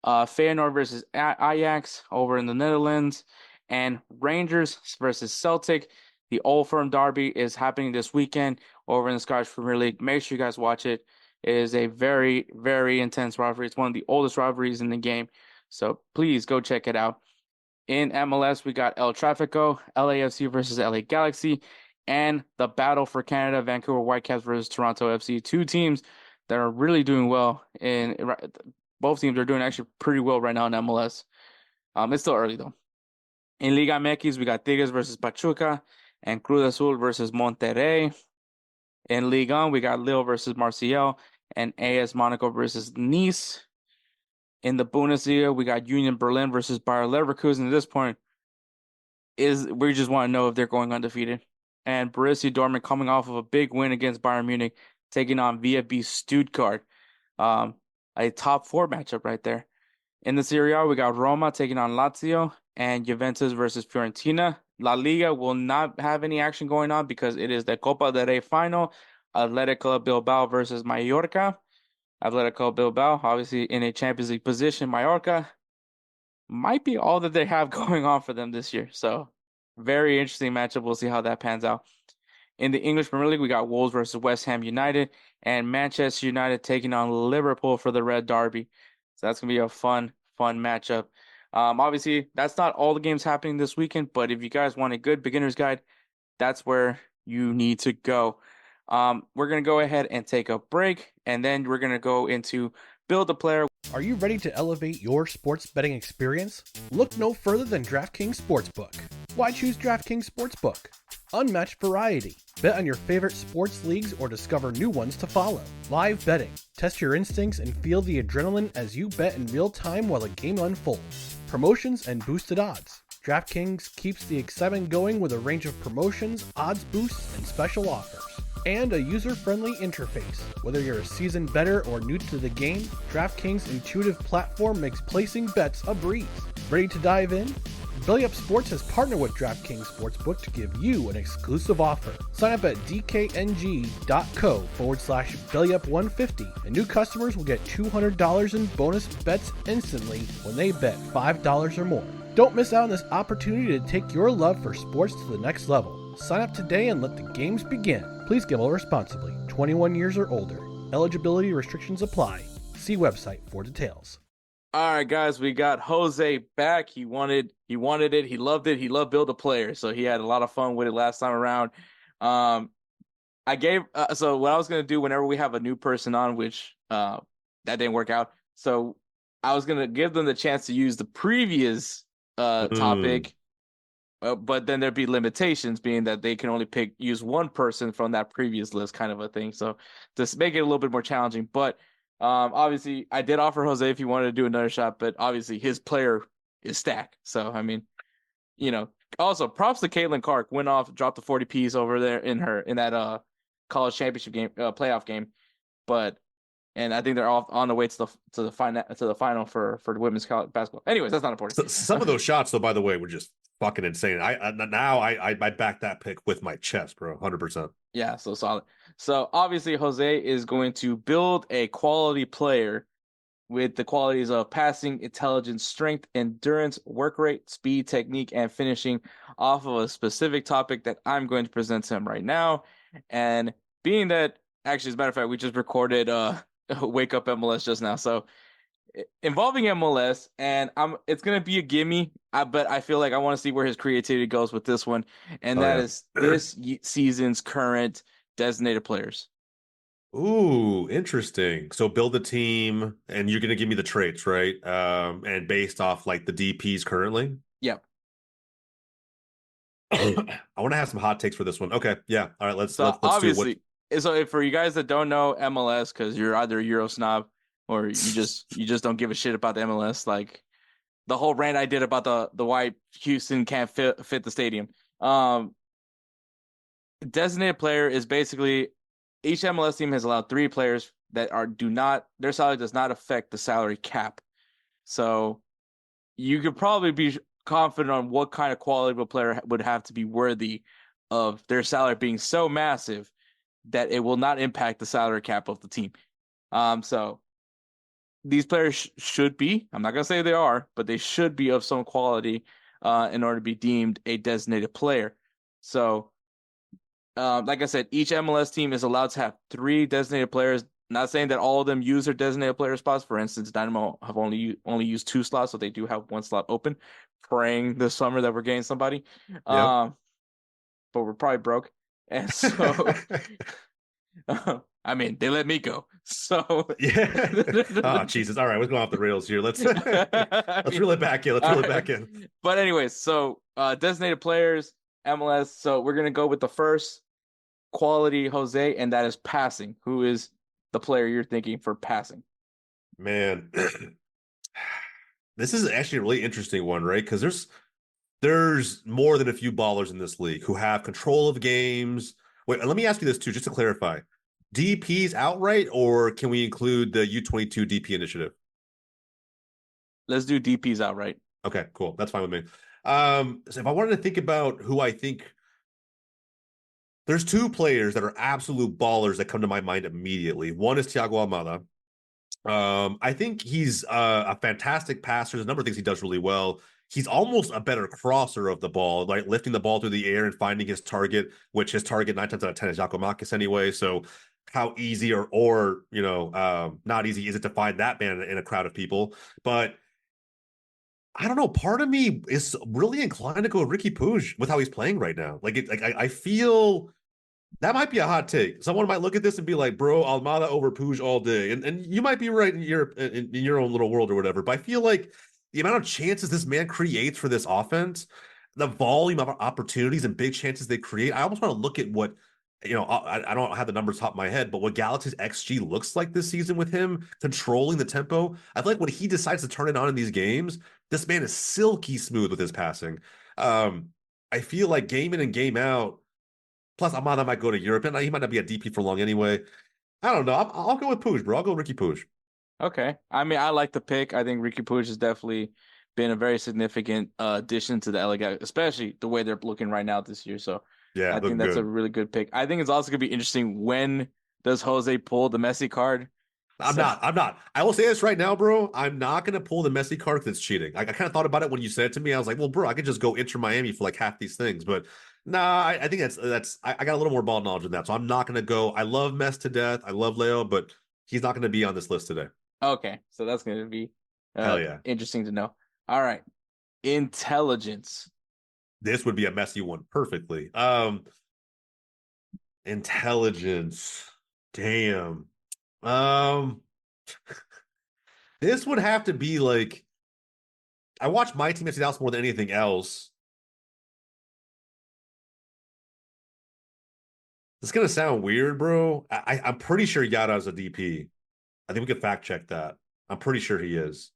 Feyenoord versus Ajax over in the Netherlands, and Rangers versus Celtic. The Old Firm Derby is happening this weekend over in the Scottish Premier League. Make sure you guys watch it. It is a very, very intense rivalry. It's one of the oldest rivalries in the game. So please go check it out. In MLS, we got El Tráfico, LAFC versus LA Galaxy, and the battle for Canada, Vancouver Whitecaps versus Toronto FC. Two teams that are really doing well in both teams are doing actually pretty well right now in MLS. It's still early though. In Liga MX, we got Tigres versus Pachuca and Cruz Azul versus Monterrey. In Ligue 1, we got Lille versus Marseille and AS Monaco versus Nice. In the Bundesliga, we got Union Berlin versus Bayer Leverkusen. At this point, we just want to know if they're going undefeated. And Borussia Dortmund coming off of a big win against Bayern Munich, taking on VfB Stuttgart. A top four matchup right there. In the Serie A, we got Roma taking on Lazio and Juventus versus Fiorentina. La Liga will not have any action going on because it is the Copa del Rey final. Atletico Bilbao versus Mallorca. Atletico Bilbao, obviously in a Champions League position. Mallorca might be all that they have going on for them this year. So very interesting matchup. We'll see how that pans out. In the English Premier League, we got Wolves versus West Ham United and Manchester United taking on Liverpool for the Red Derby. So that's gonna be a fun matchup. Obviously, that's not all the games happening this weekend, but if you guys want a good beginner's guide, that's where you need to go. We're gonna go ahead and take a break, and then we're gonna go into build a player. Are you ready to elevate your sports betting experience? Look no further than DraftKings Sportsbook. Why choose DraftKings Sportsbook? Unmatched variety. Bet on your favorite sports leagues or discover new ones to follow. Live betting. Test your instincts and feel the adrenaline as you bet in real time while the game unfolds. Promotions and boosted odds. DraftKings keeps the excitement going with a range of promotions, odds boosts, and special offers. And a user-friendly interface. Whether you're a seasoned bettor or new to the game, DraftKings' intuitive platform makes placing bets a breeze. Ready to dive in? BellyUpSports has partnered with DraftKings Sportsbook to give you an exclusive offer. Sign up at dkng.co/BellyUp150 and new customers will get $200 in bonus bets instantly when they bet $5 or more. Don't miss out on this opportunity to take your love for sports to the next level. Sign up today and let the games begin. Please gamble responsibly. 21 years or older. Eligibility restrictions apply. See website for details. All right, guys, we got Jose back. He wanted it. He loved it. He loved Build a Player, so he had a lot of fun with it last time around. So what I was gonna do whenever we have a new person on, which that didn't work out. So I was gonna give them the chance to use the previous topic, but then there'd be limitations, being that they can only use one person from that previous list, kind of a thing. So to make it a little bit more challenging, but. Obviously, I did offer Jose if he wanted to do another shot, but obviously his player is stacked. So, I mean, also props to Caitlin Clark, went off, dropped the 40 Ps over there in that college championship game, playoff game. And I think they're all on the way to the final for the women's college basketball. Anyways, that's not important. Some of those shots, though, by the way, were just fucking insane. I back that pick with my chest, bro, 100%. Yeah, so solid. So obviously Jose is going to build a quality player with the qualities of passing, intelligence, strength, endurance, work rate, speed, technique, and finishing off of a specific topic that I'm going to present to him right now. And being that, actually, as a matter of fact, we just recorded Wake Up MLS just now. So involving MLS, and it's going to be a gimme, but I feel like I want to see where his creativity goes with this one. And that is this season's current designated players. Ooh, interesting. So build a team, and you're going to give me the traits, right? And based off like the DPs currently? Yep. I want to have some hot takes for this one. Okay, yeah. All right, let's obviously, so if for you guys that don't know MLS, because you're either a Euro snob or you just don't give a shit about the MLS, like the whole rant I did about the why Houston can't fit the stadium. Designated player is basically each MLS team has allowed 3 players that their salary does not affect the salary cap. So you could probably be confident on what kind of quality of a player would have to be worthy of their salary being so massive that it will not impact the salary cap of the team. So these players should be, I'm not going to say they are, but they should be of some quality in order to be deemed a designated player. So, like I said, each MLS team is allowed to have 3 designated players. Not saying that all of them use their designated player spots. For instance, Dynamo have only used 2 slots, so they do have 1 slot open, praying this summer that we're getting somebody. Yep. But we're probably broke. And so... I mean, they let me go. So yeah. Oh, Jesus. All right, we're going off the rails here. Let's reel it back in. Let's reel it back in. But anyways, so designated players, MLS. So we're gonna go with the first quality, Jose, and that is passing. Who is the player you're thinking for passing? Man, this is actually a really interesting one, right? Because there's more than a few ballers in this league who have control of games. Wait, let me ask you this too, just to clarify. DPs outright, or can we include the U22 DP initiative? Let's do DPs outright. Okay, cool. That's fine with me. So if I wanted to think about who I think, there's 2 players that are absolute ballers that come to my mind immediately. One is Thiago Almada. I think he's a fantastic passer. There's a number of things he does really well. he's almost a better crosser of the ball, like lifting the ball through the air and finding his target, which his target 9 times out of 10 is Giacomakis anyway. So how easy or not easy is it to find that man in a crowd of people? But I don't know. Part of me is really inclined to go with Ricky Puig with how he's playing right now. I feel that might be a hot take. Someone might look at this and be like, "Bro, Almada over Puig all day," and you might be right in your own little world or whatever. But I feel like the amount of chances this man creates for this offense, the volume of opportunities and big chances they create, I almost want to look at what I don't have the numbers top of my head, but what Galaxy's XG looks like this season with him controlling the tempo. I feel like when he decides to turn it on in these games, this man is silky smooth with his passing. I feel like game in and game out. Plus, Amada might go to Europe, and he might not be a DP for long anyway. I don't know. I'll go with Puig, bro. I'll go Ricky Puig. Okay. I mean, I like the pick. I think Ricky Puig has definitely been a very significant addition to the LA Galaxy, especially the way they're looking right now this year. So Yeah, I think that's a really good pick. I think it's also going to be interesting, when does Jose pull the Messi card? I'm not. I will say this right now, bro. I'm not going to pull the Messi card because it's cheating. I kind of thought about it when you said it to me. I was like, well, bro, I could just go Inter Miami for like half these things. But nah, I think I got a little more ball knowledge than that. So I'm not going to go. I love Mess to death. I love Leo, but he's not going to be on this list today. Okay. So that's going to be Hell yeah. interesting to know. All right. Intelligence. This would be a messy one perfectly. Intelligence. Damn. This would have to be like, I watch my team FC Dallas more than anything else. It's gonna sound weird, bro. I'm pretty sure Yada is a DP. I think we could fact check that. I'm pretty sure he is.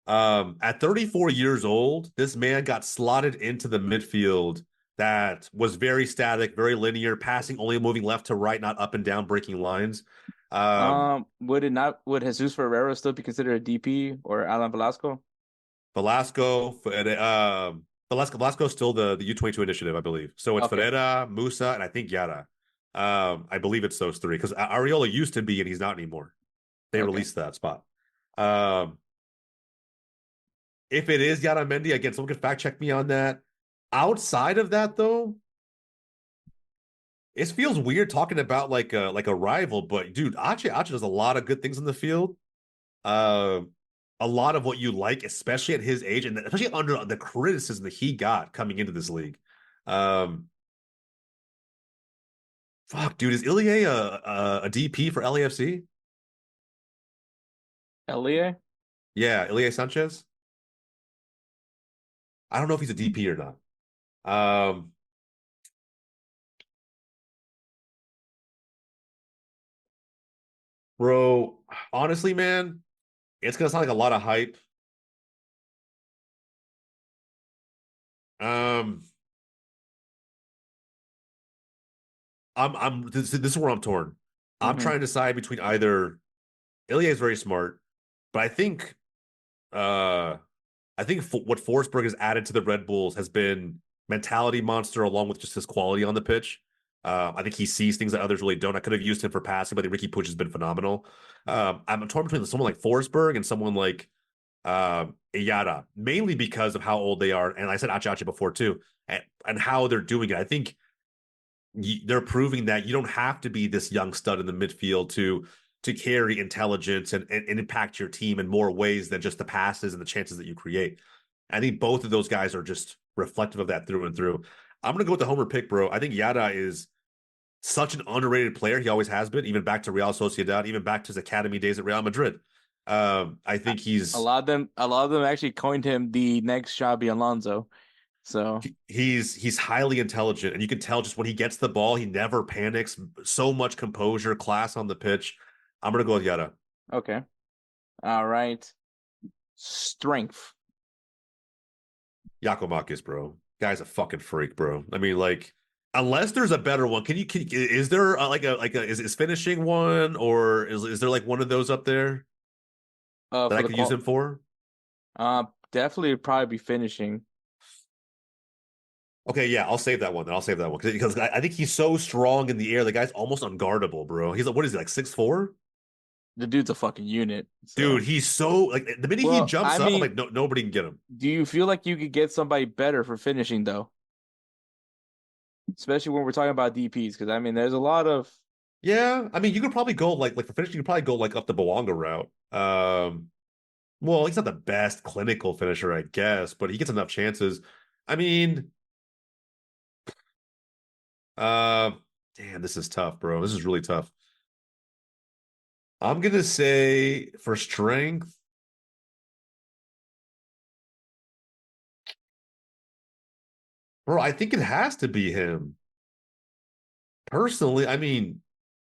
At 34 years old, this man got slotted into the midfield that was very static, very linear, passing only moving left to right, not up and down, breaking lines. Would Jesus Ferreira still be considered a DP, or Alan Velasco? Velasco is still the U22 initiative, I believe. So it's Ferreira, Musa, and I think Yara. I believe it's those three because Ariola used to be and he's not anymore. They released that spot. If it is Yara Mendy, again, someone could fact check me on that. Outside of that, though, it feels weird talking about like a rival, but dude, Ache does a lot of good things in the field. A lot of what you like, especially at his age, and especially under the criticism that he got coming into this league. Fuck, dude, is Ilie a DP for LAFC? Ilie? Yeah, Ilie Sanchez. I don't know if he's a DP or not. Bro, honestly, man, it's gonna sound like a lot of hype. This is where I'm torn. I'm trying to decide between either Ilie is very smart, but what Forsberg has added to the Red Bulls has been mentality monster along with just his quality on the pitch. I think he sees things that others really don't. I could have used him for passing, but Ricky Puig has been phenomenal. I'm torn between someone like Forsberg and someone like Iyara, mainly because of how old they are. And I said Ache before too, and how they're doing it. I think they're proving that you don't have to be this young stud in the midfield to carry intelligence and impact your team in more ways than just the passes and the chances that you create. I think both of those guys are just reflective of that through and through. I'm going to go with the homer pick, bro. I think Yada is such an underrated player. He always has been, even back to Real Sociedad, even back to his academy days at Real Madrid. I think he's a lot of them actually coined him the next Xabi Alonso. So he's highly intelligent, and you can tell just when he gets the ball, he never panics. So much composure, class on the pitch. I'm gonna go with Yada. Okay. All right. Strength. Giacomakis, bro. Guy's a fucking freak, bro. I mean, like, unless there's a better one, is there is finishing one, or is there like one of those up there that I could use him for? Definitely probably be finishing. Okay, yeah, I'll save that one. Then I'll save that one because I think he's so strong in the air. The guy's almost unguardable, bro. He's like, what is he, like 6'4"? the dude's a fucking unit. Dude, So, he's so like the minute he well, I jumps up, I'm mean, like, no, nobody can get him. do you feel like you could get somebody better for finishing though? Especially when we're talking about DPs, because I mean, there's a lot of Yeah, I mean, you could probably go like for finishing, you could probably go like up the Bawanga route. Well, he's not the best clinical finisher, I guess, but he gets enough chances. I mean, uh, damn, this is tough, bro. This is really tough. I'm gonna say for strength, bro. I think it has to be him. Personally, I mean,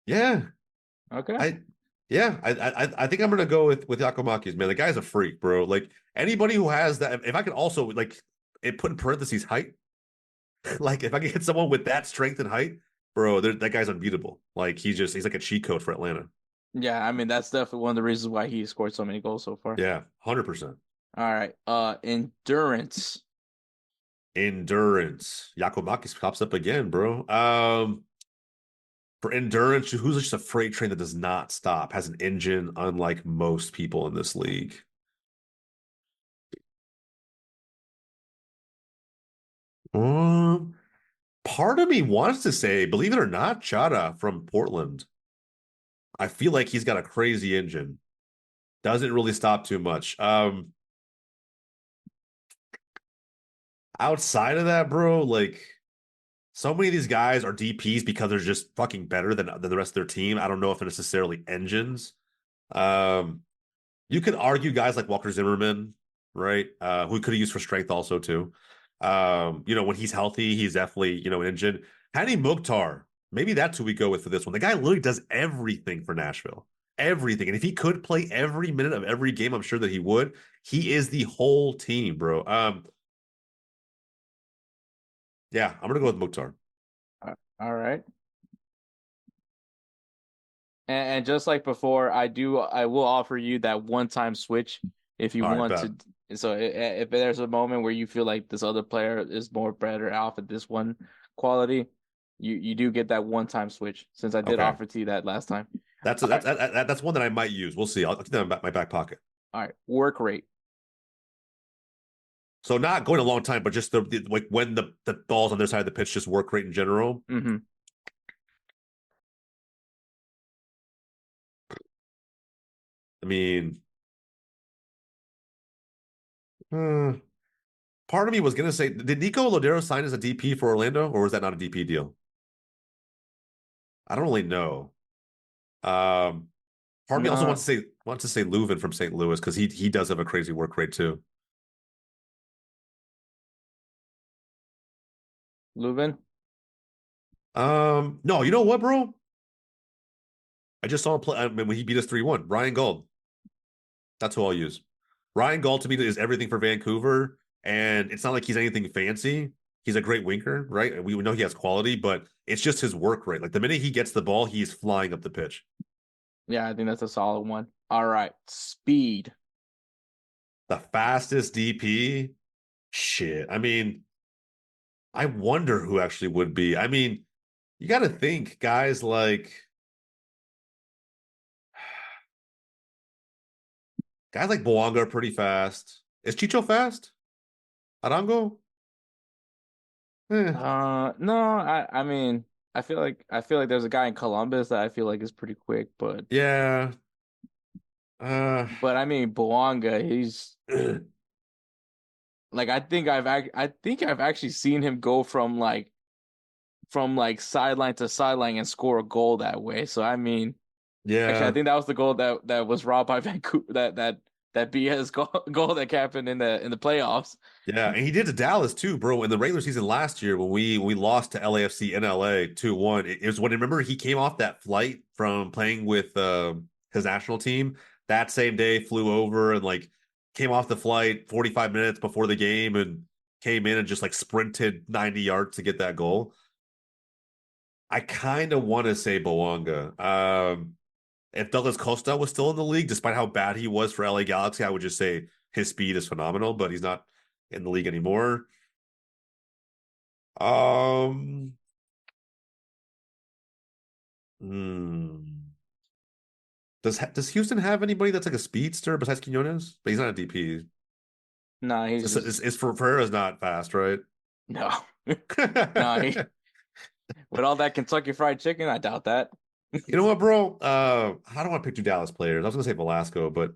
yeah, okay. I, yeah, I think I'm gonna go with Yakomakis, man. The guy's a freak, bro. Like anybody who has that, if I could also like it put in parentheses height, like if I could hit someone with that strength and height, bro, that guy's unbeatable. Like he's like a cheat code for Atlanta. Yeah, I mean that's definitely one of the reasons why he scored so many goals so far. Yeah, 100%. All right. Endurance. Endurance. Yakomakis pops up again, bro. For endurance, who's just a freight train that does not stop, has an engine, unlike most people in this league. Um, Part of me wants to say, believe it or not, Chada from Portland. I feel like he's got a crazy engine. Doesn't really stop too much. Outside of that, bro, like so many of these guys are DPs because they're just fucking better than the rest of their team. I don't know if they're necessarily engines. Um, you could argue guys like Walker Zimmerman, right? Who could have used for strength also too. When he's healthy, he's definitely, an engine. Hani Mukhtar, maybe that's who we go with for this one. The guy literally does everything for Nashville. Everything. And if he could play every minute of every game, I'm sure that he would. He is the whole team, bro. Yeah, I'm gonna go with Mukhtar. All right. And just like before, I will offer you that one-time switch if you All right, want bet. to. So if there's a moment where you feel like this other player is more better off at this one quality, you do get that one-time switch since I did Okay. offer to you that last time. That's All right. that's one that I might use. We'll see. I'll keep that in my back pocket. All right. Work rate. So not going a long time, but just like when the ball's on their side of the pitch, just work rate in general. Mm-hmm. I mean, uh, part of me was gonna say, did Nico Lodero sign as a DP for Orlando, or was that not a DP deal? I don't really know. Um, Part of me also No, wants to say Leuven from St. Louis because he does have a crazy work rate too. Leuven. No, you know what, bro? I just saw him play when he beat us 3-1. Ryan Gold. That's who I'll use. Ryan Gault to me is everything for Vancouver, and it's not like he's anything fancy. He's a great winker, right? We know he has quality, but it's just his work rate. Like the minute he gets the ball, he's flying up the pitch. Yeah, I think that's a solid one. All right. Speed. The fastest DP, shit. I mean, I wonder who actually would be. I mean, you got to think guys like Boanga are pretty fast. Is Chicho fast? Arango? Eh, No, I mean, I feel like there's a guy in Columbus that I feel like is pretty quick, but yeah. Uh, I mean, Boanga, he's like I think I've actually seen him go from like sideline to sideline and score a goal that way. So I mean, actually, I yeah. think that was the goal that was robbed by Vancouver that BS goal that happened in the playoffs. Yeah, and he did to Dallas too, bro. In the regular season last year, when we lost to LAFC in LA 2-1, it was when remember he came off that flight from playing with his national team that same day, flew over and like came off the flight 45 minutes before the game and came in and just like sprinted 90 yards to get that goal. I kind of want to say Boanga. If Douglas Costa was still in the league, despite how bad he was for LA Galaxy, I would just say his speed is phenomenal, but he's not in the league anymore. Um, hmm. Does Houston have anybody that's like a speedster besides Quinones? But he's not a DP. Nah, he's just It's for Ferreira's not fast, right? no. No, with all that Kentucky Fried Chicken, I doubt that. You know what, bro? I don't want to pick two Dallas players. I was gonna say Velasco, but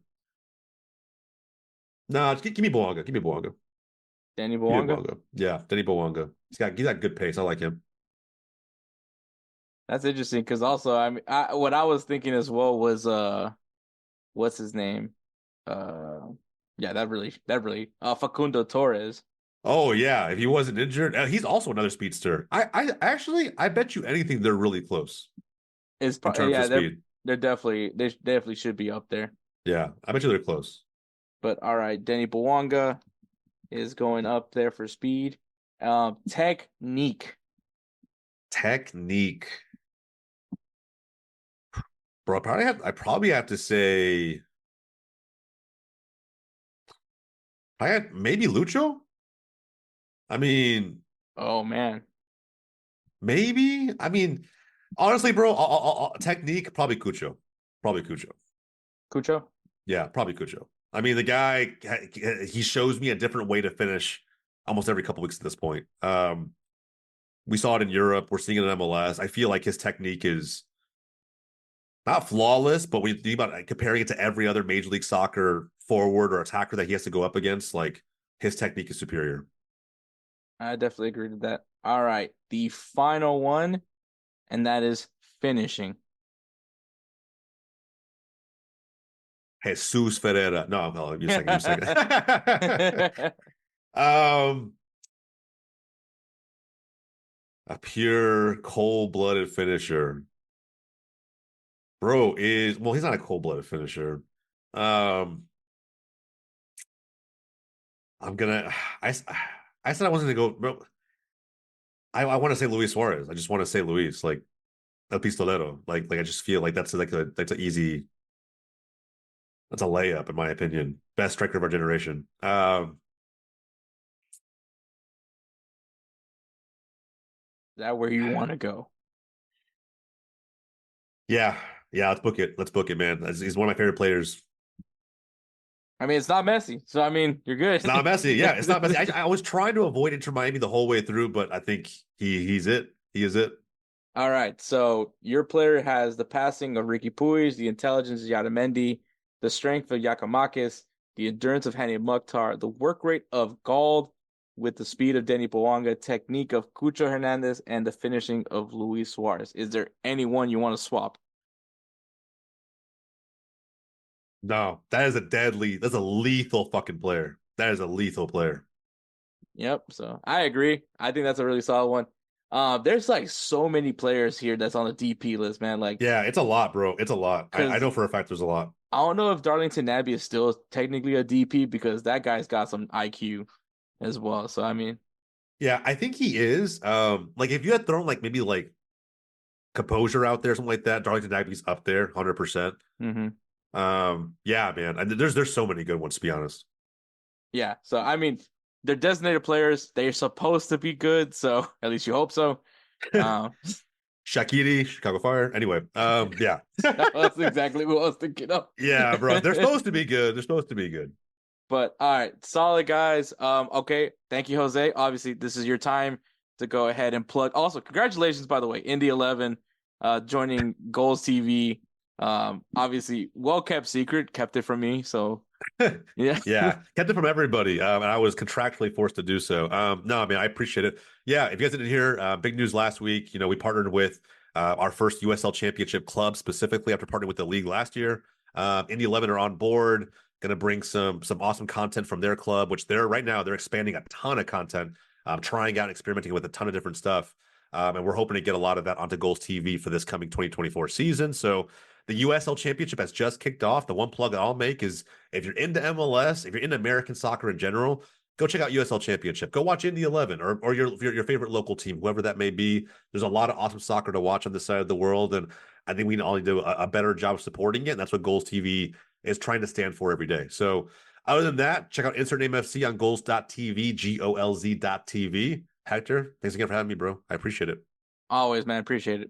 no, give me Bouanga. Give me Bouanga. Danny Give me Bouanga. Bouanga. Yeah, Denny Bouanga. He's got good pace. I like him. That's interesting because also, I mean, what I was thinking as well was what's his name? Yeah, Facundo Torres. Oh yeah, if he wasn't injured, he's also another speedster. I bet you anything they're really close Is in terms of speed. they definitely should be up there. Yeah, I bet you they're close. But all right, Denny Bouanga is going up there for speed. Technique. Technique. Bro, I probably have to say maybe Lucho. I mean, Oh man. maybe. I mean, honestly, bro, technique probably Cucho. Probably Cucho. Cucho? Yeah, probably Cucho. I mean, the guy, he shows me a different way to finish almost every couple weeks at this point. We saw it in Europe. We're seeing it in MLS. I feel like his technique is not flawless, but when you think about comparing it to every other Major League Soccer forward or attacker that he has to go up against, like his technique is superior. I definitely agree with that. All right, the final one, and that is finishing. Jesus Ferreira. No, you second. A pure cold-blooded finisher. Bro he's not a cold-blooded finisher. I'm gonna I said I wasn't gonna go, bro. I want to say Luis Suarez. I just want to say Luis, like El Pistolero. Like I just feel like that's an easy, that's a layup in my opinion. Best striker of our generation. Is that where you want to go? Yeah, let's book it. Let's book it, man. He's one of my favorite players. I mean, it's not Messi, so I mean, you're good. It's not Messi. Yeah, it's not Messi. I was trying to avoid Inter Miami the whole way through, but I think he's it. He is it. All right, so your player has the passing of Ricky Puig, the intelligence of Yadamendi, the strength of Yakamakis, the endurance of Hani Mukhtar, the work rate of Gald with the speed of Denny Bouanga, technique of Cucho Hernandez, and the finishing of Luis Suarez. Is there anyone you want to swap? No, that's a lethal fucking player. That is a lethal player. Yep, so I agree. I think that's a really solid one. There's like so many players here that's on the DP list, man. Like, yeah, it's a lot, bro. It's a lot. I know for a fact there's a lot. I don't know if Darlington Nabby is still technically a DP because that guy's got some IQ as well. So I mean, yeah, I think he is. Like if you had thrown like maybe like Composure out there, something like that, Darlington Nagby's up there, 100%. mm-hmm. Yeah, man. And there's so many good ones, to be honest. Yeah, so I mean, they're designated players. They're supposed to be good, so at least you hope so. Shaqiri, Chicago Fire. Anyway, yeah. That's exactly what I was thinking of. Yeah, bro. They're supposed to be good. They're supposed to be good. But all right, solid guys. Okay, thank you, Jose. Obviously, this is your time to go ahead and plug. Also, congratulations, by the way, Indy 11 joining GolzTV. Obviously, well kept secret, kept it from me. So yeah, kept it from everybody. And I was contractually forced to do so. No, I mean, I appreciate it. Yeah, if you guys didn't hear, big news last week. You know, we partnered with our first USL Championship club, specifically after partnering with the league last year. Indy 11 are on board. Going to bring some awesome content from their club, which they're expanding a ton of content, trying out and experimenting with a ton of different stuff. And we're hoping to get a lot of that onto GolzTV for this coming 2024 season. So the USL Championship has just kicked off. The one plug that I'll make is if you're into MLS, if you're into American soccer in general, go check out USL Championship. Go watch Indy 11 or your favorite local team, whoever that may be. There's a lot of awesome soccer to watch on this side of the world, and I think we can only do a better job of supporting it. And that's what GolzTV is trying to stand for every day. So other than that, check out Insert Name FC on Golz.tv, GOLZ.tv. Hector, thanks again for having me, bro. I appreciate it. Always, man. Appreciate it.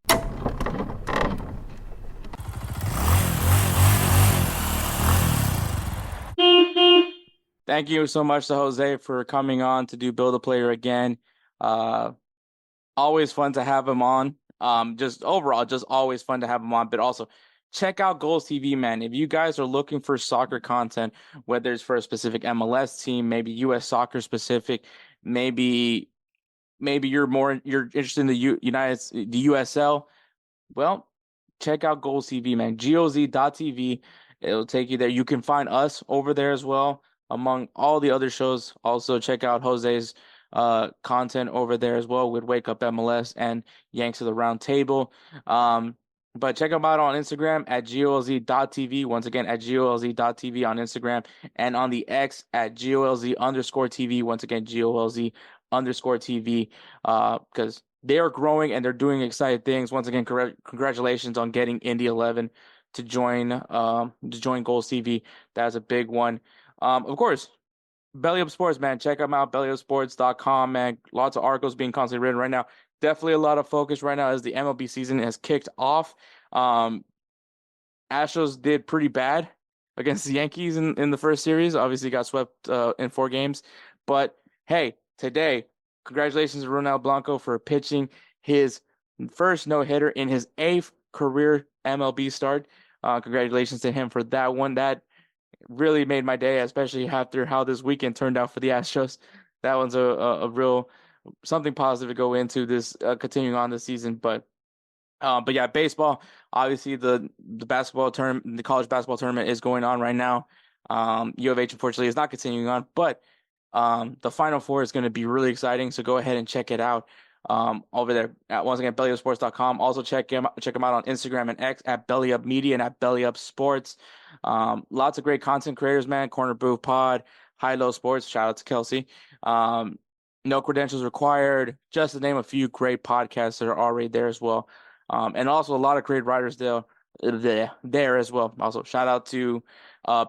Thank you so much to Jose for coming on to do Build a Player again. Uh, Always fun to have him on. Just overall, just always fun to have him on. But also, check out GolzTV, man. If you guys are looking for soccer content, whether it's for a specific MLS team, maybe U.S. soccer specific, maybe you're interested in the the USL. Well, check out GolzTV, man. GOZ.TV. It'll take you there. You can find us over there as well, among all the other shows. Also, check out Jose's content over there as well with Wake Up MLS and Yanks of the Round Table. But check them out on Instagram at GOLZ.TV. Once again, at GOLZ.TV on Instagram and on the X at GOLZ_TV. Once again, GOLZ_TV. Because they are growing and they're doing exciting things. Once again, congratulations on getting Indy 11 to join GolzTV. That's a big one. Of course, Belly Up Sports, man. Check them out, BellyUpSports.com, man. Lots of articles being constantly written right now. Definitely a lot of focus right now as the MLB season has kicked off. Astros did pretty bad against the Yankees in the first series. Obviously got swept in 4 games. But hey, today, congratulations to Ronel Blanco for pitching his first no-hitter in his 8th career MLB start. Congratulations to him for that one. That really made my day, especially after how this weekend turned out for the Astros. That one's a real something positive to go into this continuing on this season. But yeah, baseball. Obviously, the basketball tournament, the college basketball tournament is going on right now. U of H unfortunately is not continuing on, but the Final Four is going to be really exciting. So go ahead and check it out over there at, once again, BellyUpSports.com. Also check him out on Instagram and X at BellyUpMedia and at BellyUpSports. Lots of great content creators, man. Corner Booth Pod, High Low Sports. Shout out to Kelsey. No credentials required. Just to name a few great podcasts that are already there as well. And also a lot of great writers there as well. Also, shout out to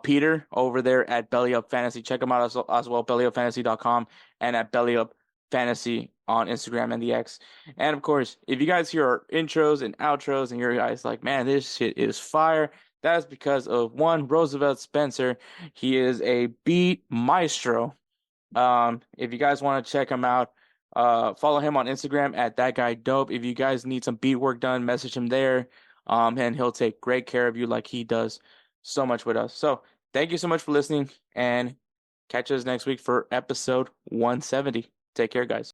Peter over there at Belly Up Fantasy. Check him out as well, bellyupfantasy.com and at Belly Up Fantasy on Instagram and the X. And of course, if you guys hear our intros and outros and you're guys like, man, this shit is fire, that is because of one, Roosevelt Spencer. He is a beat maestro. If you guys want to check him out, follow him on Instagram at that guy dope. If you guys need some beat work done, message him there. And he'll take great care of you like he does so much with us. So thank you so much for listening and catch us next week for episode 170. Take care, guys.